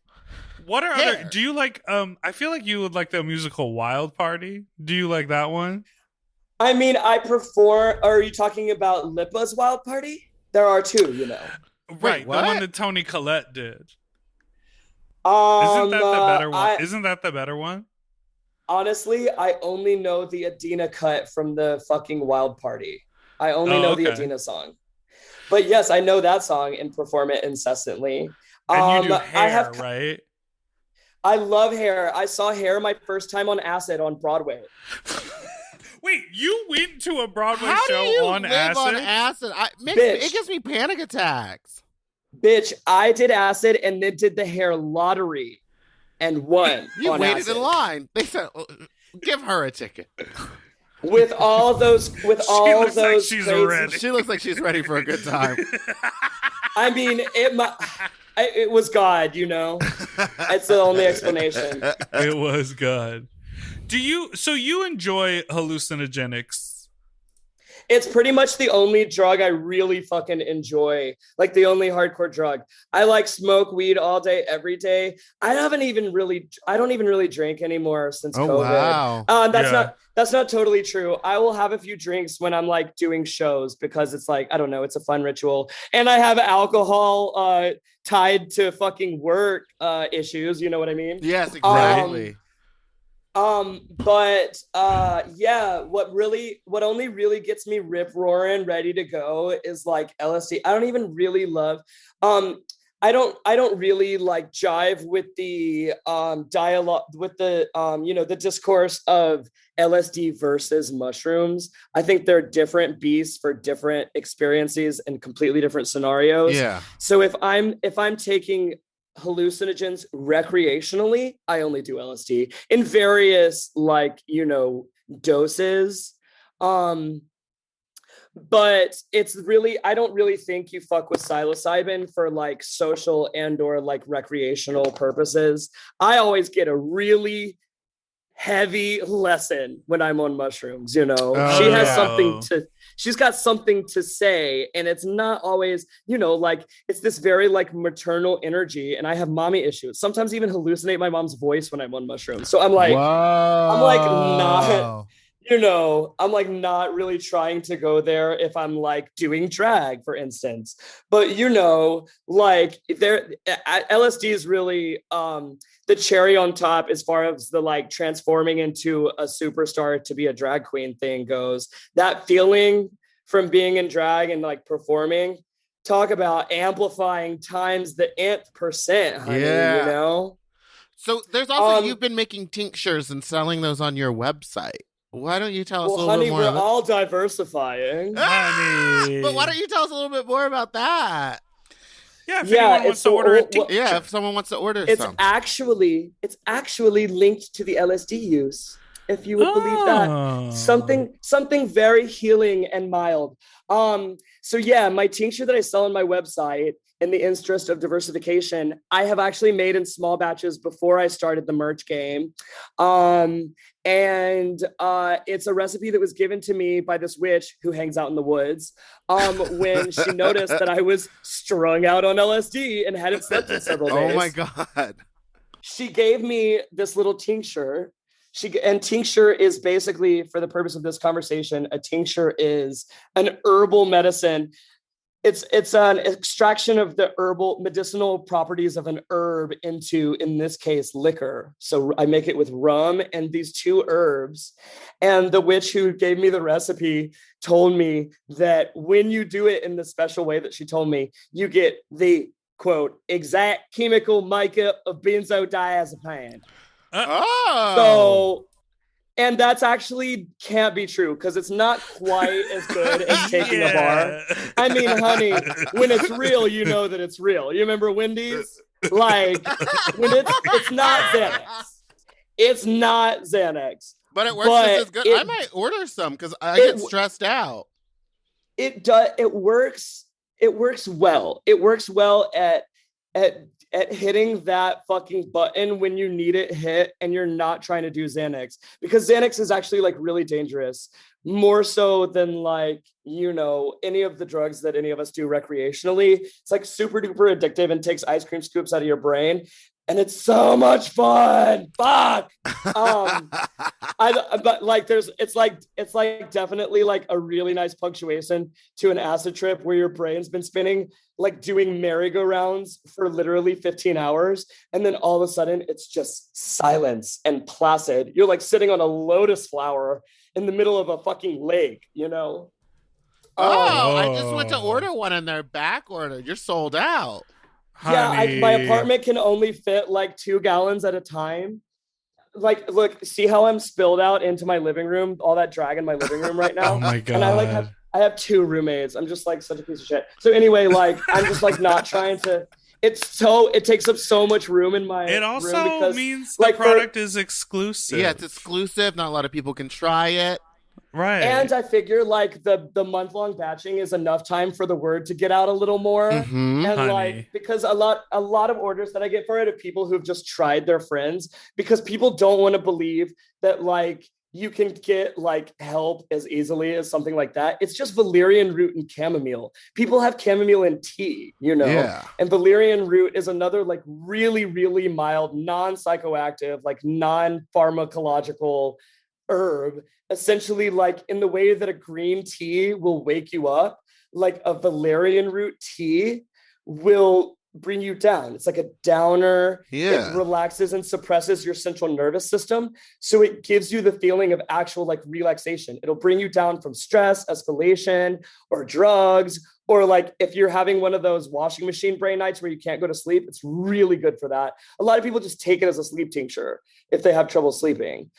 what are other, do you like, I feel like you would like the musical Wild Party. Do you like that one? I mean, I perform, are you talking about Lipa's Wild Party? There are two, you know. Right, the one that Toni Collette did. Isn't that the better one? Isn't that the better one? Honestly, I only know the Adina cut from the fucking Wild Party. I only know the Adina song. But yes, I know that song and perform it incessantly. And you do Hair, right? I love Hair. I saw Hair my first time on acid on Broadway. Wait, you went to a Broadway show on acid? It gives me panic attacks. Bitch, I did acid and then did the Hair lottery and won. You waited in line. They said, give her a ticket. With all those, like she's ready. She looks like she's ready for a good time. I mean, it was God, you know. It's the only explanation. It was God. So you enjoy hallucinogenics? It's pretty much the only drug I really fucking enjoy. Like the only hardcore drug. I like smoke weed all day, every day. I don't even really drink anymore since COVID. Wow. That's not totally true. I will have a few drinks when I'm like doing shows because it's like, I don't know, it's a fun ritual. And I have alcohol tied to fucking work issues. You know what I mean? Yes, exactly. Yeah, what only really gets me rip roaring ready to go is like LSD. I don't even really love, I don't really like jive with the dialogue, with the the discourse of LSD versus mushrooms. I think they're different beasts for different experiences and completely different scenarios. Yeah. So if I'm taking hallucinogens recreationally, I only do LSD in various doses. But it's really, I don't really think you fuck with psilocybin for like social and or like recreational purposes. I always get a really heavy lesson when I'm on mushrooms, She has she's got something to say, and it's not always, it's this very like maternal energy, and I have mommy issues. Sometimes even hallucinate my mom's voice when I'm on mushrooms. So I'm like, I'm like not really trying to go there if I'm like doing drag, for instance. But LSD is really the cherry on top as far as the like transforming into a superstar to be a drag queen thing goes. That feeling from being in drag and like performing, talk about amplifying times the nth percent, honey, So there's also, you've been making tinctures and selling those on your website. Why don't you tell us a little bit more? Honey, we're all diversifying. Honey. But why don't you tell us a little bit more about that? Yeah, if anyone wants to order a tincture. Yeah, if someone wants to order some. It's actually linked to the LSD use, if you would believe that. Something very healing and mild. So yeah, my tincture that I sell on my website, in the interest of diversification, I have actually made in small batches before I started the merch game. And it's a recipe that was given to me by this witch who hangs out in the woods when she noticed that I was strung out on LSD and hadn't slept in several days. Oh my God. She gave me this little tincture And tincture is basically, for the purpose of this conversation, a tincture is an herbal medicine. It's an extraction of the herbal medicinal properties of an herb into, in this case, liquor. So I make it with rum and these two herbs. And the witch who gave me the recipe told me that when you do it in the special way that she told me, you get the, quote, exact chemical makeup of benzodiazepine. So, and that's actually can't be true because it's not quite as good as taking a bar. I mean, honey, when it's real, you know that it's real. You remember Wendy's? Like, when it's not Xanax. It's not Xanax. But it works just as good. I might order some because I get stressed out. It does. It works. It works well. It works well at hitting that fucking button when you need it hit and you're not trying to do Xanax, because Xanax is actually like really dangerous, more so than like, you know, any of the drugs that any of us do recreationally. It's like super duper addictive and takes ice cream scoops out of your brain. And it's so much fun. Fuck. But like it's like definitely like a really nice punctuation to an acid trip where your brain's been spinning, like doing merry-go-rounds for literally 15 hours. And then all of a sudden it's just silence and placid. You're like sitting on a lotus flower in the middle of a fucking lake, you know? I just went to order one and they're back ordered. You're sold out. Yeah, my apartment can only fit like 2 gallons at a time. Like, look, see how I'm spilled out into my living room, all that drag in my living room right now. Oh my God. And I have 2 roommates. I'm just like such a piece of shit. So anyway, like I'm just like not trying to. It takes up so much room in my. It also room because, means the product is exclusive. Yeah, it's exclusive. Not a lot of people can try it. Right. And I figure like the month-long batching is enough time for the word to get out a little more. Mm-hmm, and like, because a lot of orders that I get for it are people who've just tried their friends, because people don't want to believe that like you can get like help as easily as something like that. It's just valerian root and chamomile. People have chamomile in tea, you know? Yeah. And valerian root is another like really, really mild, non-psychoactive, like non-pharmacological herb, essentially like in the way that a green tea will wake you up, like a valerian root tea will bring you down. It's like a downer. Yeah. It relaxes and suppresses your central nervous system. So it gives you the feeling of actual like relaxation. It'll bring you down from stress, escalation, or drugs, or like if you're having one of those washing machine brain nights where you can't go to sleep, it's really good for that. A lot of people just take it as a sleep tincture if they have trouble sleeping.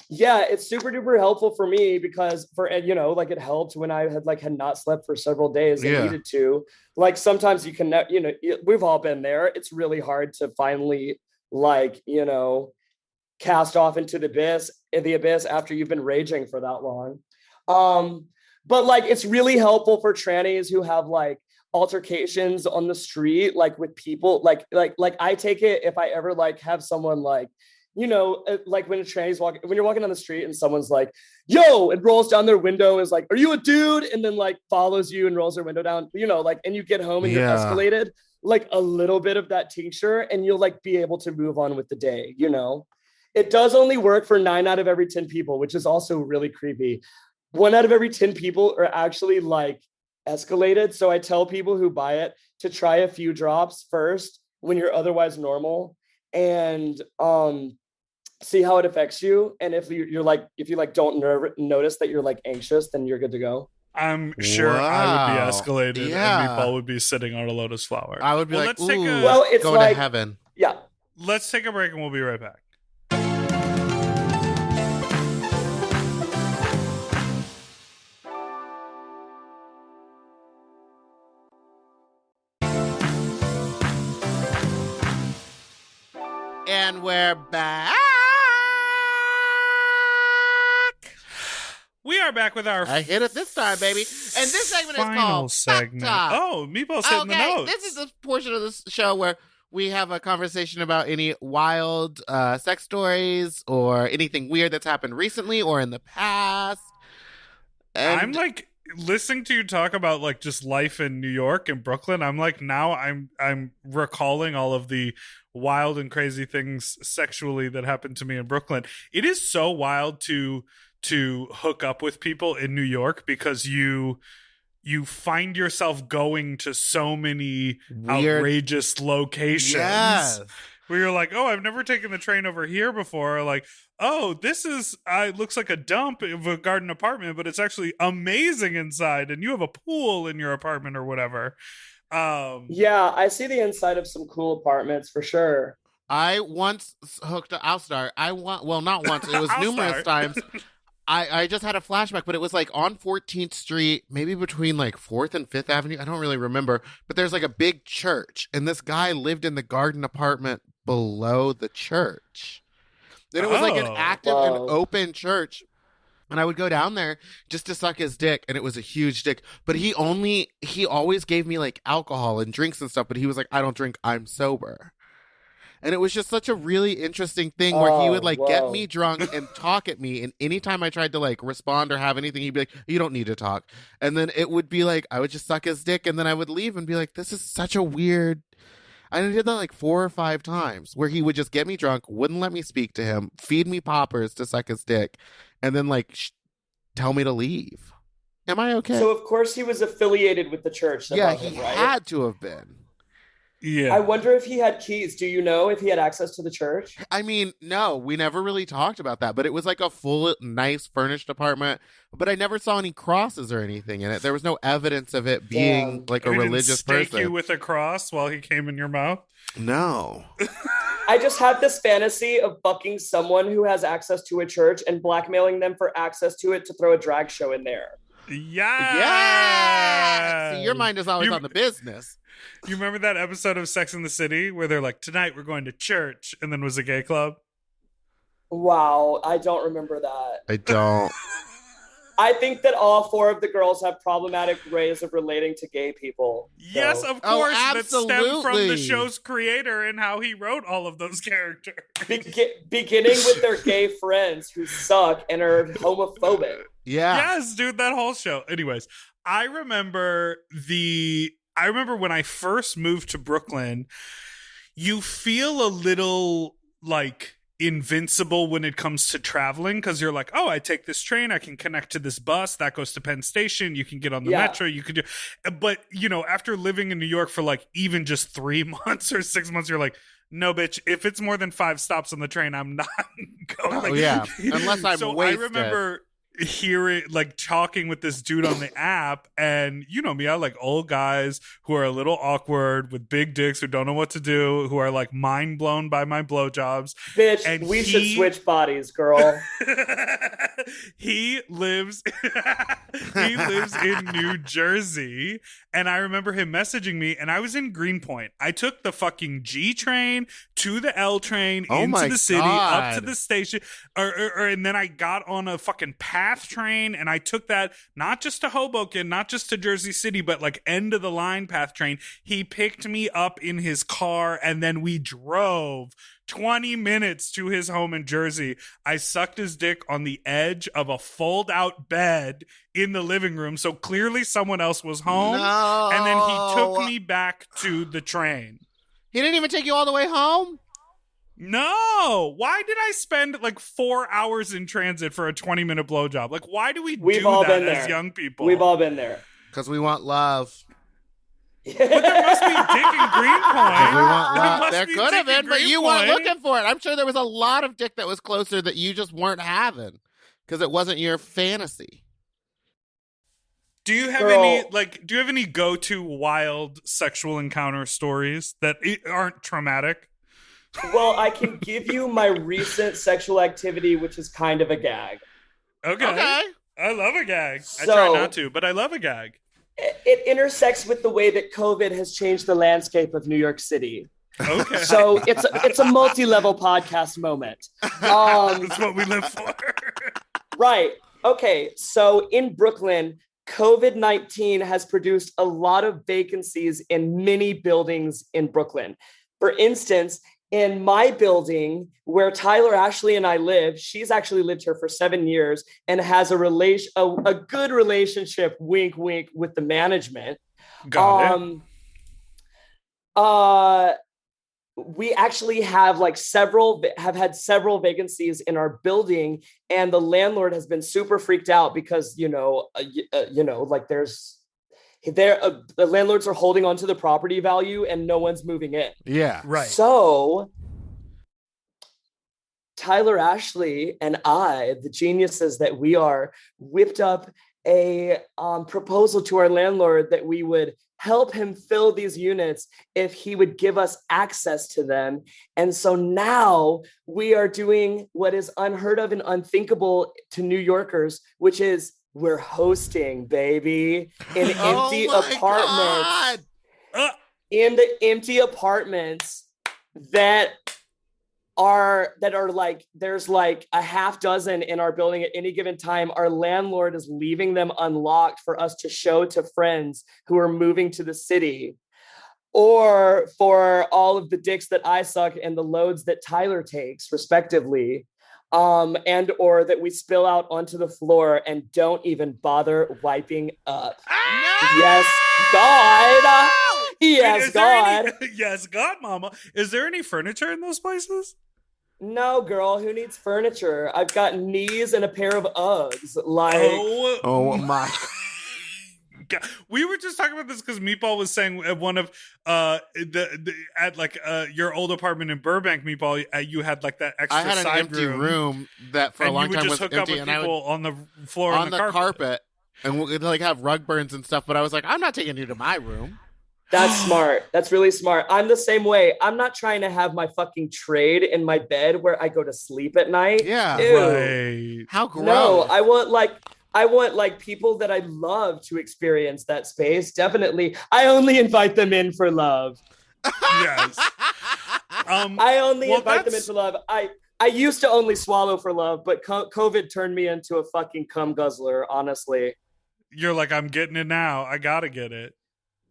Yeah, it's super duper helpful for me because you know, like it helped when I had not slept for several days and needed to. Like sometimes you can, you know, we've all been there. It's really hard to finally like, you know, cast off into the abyss after you've been raging for that long. But like it's really helpful for trannies who have like altercations on the street, like with people, like I take it if I ever like have someone like, you know, like when you're walking down the street and someone's like, yo, and rolls down their window and is like, are you a dude? And then like follows you and rolls their window down, you know, like, and you get home and you're escalated, like a little bit of that tincture and you'll like be able to move on with the day, you know. It does only work for 9 out of every 10 people, which is also really creepy. 1 out of every 10 people are actually like escalated. So I tell people who buy it to try a few drops first when you're otherwise normal and see how it affects you. And if you don't notice that you're like anxious, then you're good to go. I'm sure I would be escalated and Meatball would be sitting on a lotus flower. I would be like, it's going like, to heaven. Yeah. Let's take a break and we'll be right back. And we're back. We are back with our I hit it this time, baby. And this segment is final called segment. Fact Talk. Oh, Meatball's hitting the notes. This is the portion of the show where we have a conversation about any wild sex stories or anything weird that's happened recently or in the past. And I'm like listening to you talk about like just life in New York and Brooklyn, I'm like, now I'm recalling all of the wild and crazy things sexually that happened to me in Brooklyn. It is so wild to hook up with people in New York because you find yourself going to so many weird, outrageous locations. Yes. Where you're like, oh, I've never taken the train over here before. Or like, oh, this is looks like a dump of a garden apartment, but it's actually amazing inside, and you have a pool in your apartment or whatever. Yeah, I see the inside of some cool apartments for sure. I once hooked. I'll start. Well, not once. It was numerous times. I just had a flashback, but it was like on 14th Street, maybe between like 4th and 5th Avenue. I don't really remember, but there's like a big church, and this guy lived in the garden apartment below the church. And it was like an active and open church. And I would go down there just to suck his dick, and it was a huge dick. But he always gave me like alcohol and drinks and stuff, but he was like, I don't drink, I'm sober. And it was just such a really interesting thing where he would like get me drunk and talk at me. And anytime I tried to like respond or have anything, he'd be like, you don't need to talk. And then it would be like, I would just suck his dick, and then I would leave and be like, this is such a weird. I did that like 4 or 5 times where he would just get me drunk, wouldn't let me speak to him, feed me poppers to suck his dick, and then like tell me to leave. Am I okay? So of course he was affiliated with the church. Yeah, he had to have been. Yeah. I wonder if he had keys. Do you know if he had access to the church? I mean, no, we never really talked about that, but it was like a full, nice, furnished apartment. But I never saw any crosses or anything in it. There was no evidence of it being like a religious person. Stake you with a cross while he came in your mouth? No. I just have this fantasy of bucking someone who has access to a church and blackmailing them for access to it to throw a drag show in there. Yeah. See, your mind is always on the business. You remember that episode of Sex and the City where they're like, tonight we're going to church, and then was a gay club? Wow, I don't remember that. I don't. I think that all 4 of the girls have problematic ways of relating to gay people. So. Yes, of course. That absolutely. stemmed from the show's creator and how he wrote all of those characters. Beginning with their gay friends who suck and are homophobic. Yeah. Yes, dude, that whole show. Anyways, I remember when I first moved to Brooklyn, you feel a little like invincible when it comes to traveling because you're like, oh, I take this train, I can connect to this bus that goes to Penn Station, you can get on the metro, you can do. But you know, after living in New York for like even just 3 months or 6 months, you're like, no, bitch, if it's more than 5 stops on the train, I'm not going. Oh, yeah, unless I'm so wasted. I remember hearing like talking with this dude on the app, and you know me, I like old guys who are a little awkward with big dicks who don't know what to do, who are like mind blown by my blowjobs. Bitch, and we should switch bodies, girl. he lives in New Jersey, and I remember him messaging me, and I was in Greenpoint. I took the fucking G train to the L train into the city, up to the station, and then I got on a fucking PATH train, and I took that not just to Hoboken, not just to Jersey City, but like end of the line PATH train. He picked me up in his car, and then we drove 20 minutes to his home in Jersey. I sucked his dick on the edge of a fold-out bed in the living room, so clearly someone else was home. No. And then he took me back to the train. He didn't even take you all the way home? No. Why did I spend like 4 hours in transit for a 20-minute blowjob? Like, why do we We've do all that been as there. young people? We've all been there. Because we want love. But there must be dick in Greenpoint. We want love. There be could have dick in been, but you weren't Greenpoint. looking for it. I'm sure there was a lot of dick that was closer that you just weren't having because it wasn't your fantasy. Do you have any go-to wild sexual encounter stories that aren't traumatic? Well, I can give you my recent sexual activity, which is kind of a gag. Okay. I love a gag. I So- try not to, but I love a gag. It intersects with the way that COVID has changed the landscape of New York City. Okay. So it's a multi-level podcast moment. That's what we live for. Right. Okay. So in Brooklyn, COVID-19 has produced a lot of vacancies in many buildings in Brooklyn. For instance, in my building where Tyler, Ashley, and I live, she's actually lived here for 7 years and has a good relationship, wink, wink, with the management. Got it. We actually have had several vacancies in our building, and the landlord has been super freaked out because the landlords are holding on to the property value and no one's moving in. Yeah. Right. So Tyler, Ashley, and I, the geniuses that we are, whipped up a proposal to our landlord that we would help him fill these units if he would give us access to them. And so now we are doing what is unheard of and unthinkable to New Yorkers, which is we're hosting, baby, in empty apartments. In the empty apartments that are like, there's like a half dozen in our building at any given time. Our landlord is leaving them unlocked for us to show to friends who are moving to the city, or for all of the dicks that I suck and the loads that Tyler takes, respectively. And or that we spill out onto the floor and don't even bother wiping up. No! Yes, God. Yes, God. Yes, God, mama. Is there any furniture in those places? No, girl, who needs furniture? I've got knees and a pair of Uggs. Like, oh my. God. We were just talking about this because Meatball was saying at one of your old apartment in Burbank, Meatball, you had like that extra I had an side empty room that for a long time was empty, and I would hook up with people on the floor on the carpet, and we'd like have rug burns and stuff. But I was like, I'm not taking you to my room. That's smart. That's really smart. I'm the same way. I'm not trying to have my fucking trade in my bed where I go to sleep at night. Yeah. Ew. Right. How gross. No, I want like people that I love to experience that space. Definitely. I only invite them in for love. Yes. I only invite them in for love. I used to only swallow for love, but COVID turned me into a fucking cum guzzler, honestly. You're like, I'm getting it now. I gotta get it.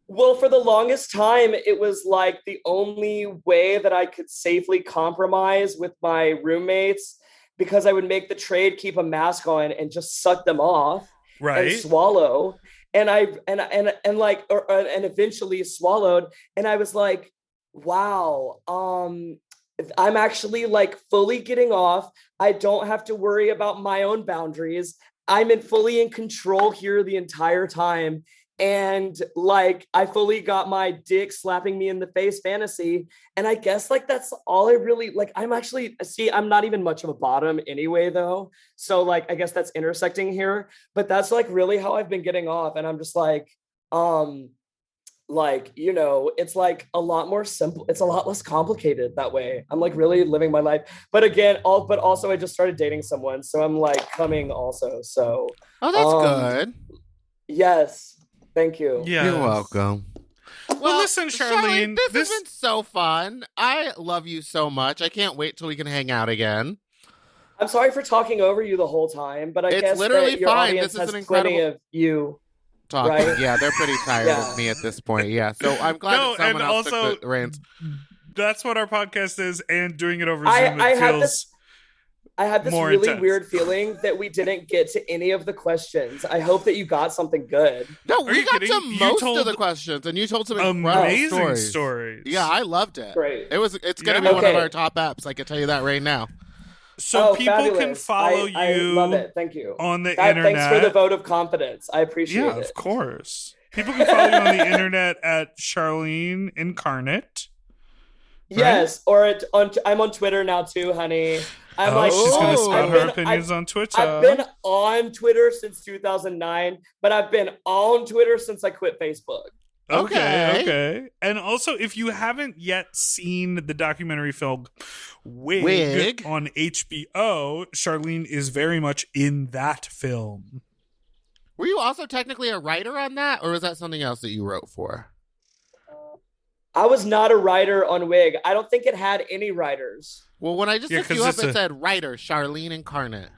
Well, for the longest time, it was like the only way that I could safely compromise with my roommates, because I would make the trade keep a mask on and just suck them off, right, and swallow. And eventually swallowed. And I was like, wow, I'm actually like fully getting off. I don't have to worry about my own boundaries. I'm fully in control here the entire time. And like, I fully got my dick slapping me in the face fantasy. And I guess like, that's all I really like. I'm not even much of a bottom anyway, though. So like, I guess that's intersecting here, but that's like really how I've been getting off. And I'm just like, it's like a lot more simple. It's a lot less complicated that way. I'm like really living my life. But again, also I just started dating someone. So I'm like coming also. So. Oh, that's good. Yes. Thank you. Yeah, you're welcome. Well, listen, Charlene, this has been so fun. I love you so much. I can't wait till we can hang out again. I'm sorry for talking over you the whole time, but I guess literally that your fine. audience This is has an incredible plenty of you talking. Right? Yeah, they're pretty tired of me at this point. Yeah, so I'm glad that someone else took the reins. That's what our podcast is, and doing it over Zoom, I had this really intense. Weird feeling that we didn't get to any of the questions. I hope that you got something good. No, we got to most of the questions, and you told some amazing stories. Yeah, I loved it. Great. It's going to be one of our top apps. I can tell you that right now. So people fabulous. Can follow you. I love it. Thank you. On the internet. Thanks for the vote of confidence. I appreciate it. Yeah, of course. People can follow you on the internet at Charlene Incarnate. Right? Yes, or I'm on Twitter now too, honey. She's going to spout her opinions on Twitter. I've been on Twitter since 2009, but I've been on Twitter since I quit Facebook. Okay. And also, if you haven't yet seen the documentary film Wig on HBO, Charlene is very much in that film. Were you also technically a writer on that, or was that something else that you wrote for? I was not a writer on Wig. I don't think it had any writers. Well, when I just looked you up, it said writer, Charlene Incarnate.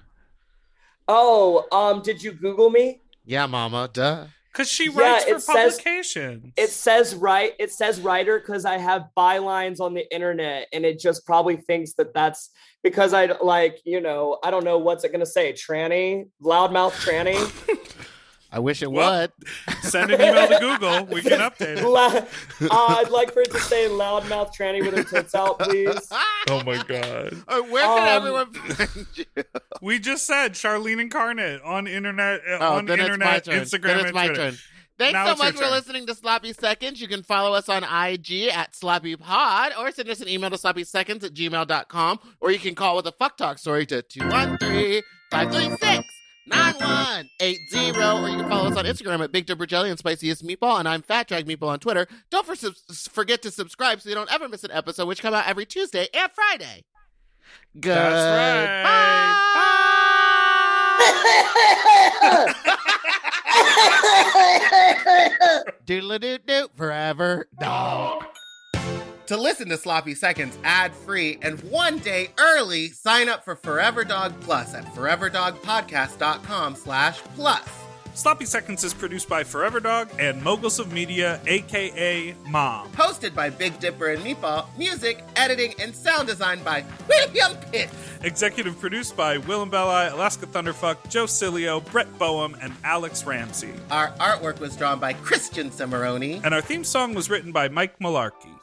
Oh, did you Google me? Yeah, mama, duh. Because she writes for publications. It says writer because I have bylines on the internet, and it just probably thinks that's because I like, I don't know, what's it going to say? Tranny? Loudmouth tranny? I wish it would. Send an email to Google. We can update it. I'd like for it to say loudmouth tranny with her tits out, please. Oh my God. Where can everyone find you? We just said Charlene Incarnate on internet, Instagram, and Twitter. Thanks so much for listening to Sloppy Seconds. You can follow us on IG at SloppyPod or send us an email to sloppyseconds@gmail.com, or you can call with a fuck talk story to 213-536-9180, or you can follow us on Instagram at Big Dipper Jelly and Spiciest Meatball, and I'm Fat Drag Meatball on Twitter. Don't forget to subscribe so you don't ever miss an episode, which come out every Tuesday and Friday. Good. That's right. Bye. Doodle-doo-doo, forever dog. To listen to Sloppy Seconds ad-free and one day early, sign up for Forever Dog Plus at foreverdogpodcast.com/plus. Sloppy Seconds is produced by Forever Dog and Moguls of Media, a.k.a. Mom. Hosted by Big Dipper and Meatball. Music, editing, and sound design by William Pitt. Executive produced by Willem Belli, Alaska Thunderfuck, Joe Cilio, Brett Boehm, and Alex Ramsey. Our artwork was drawn by Christian Cimarroni. And our theme song was written by Mike Malarkey.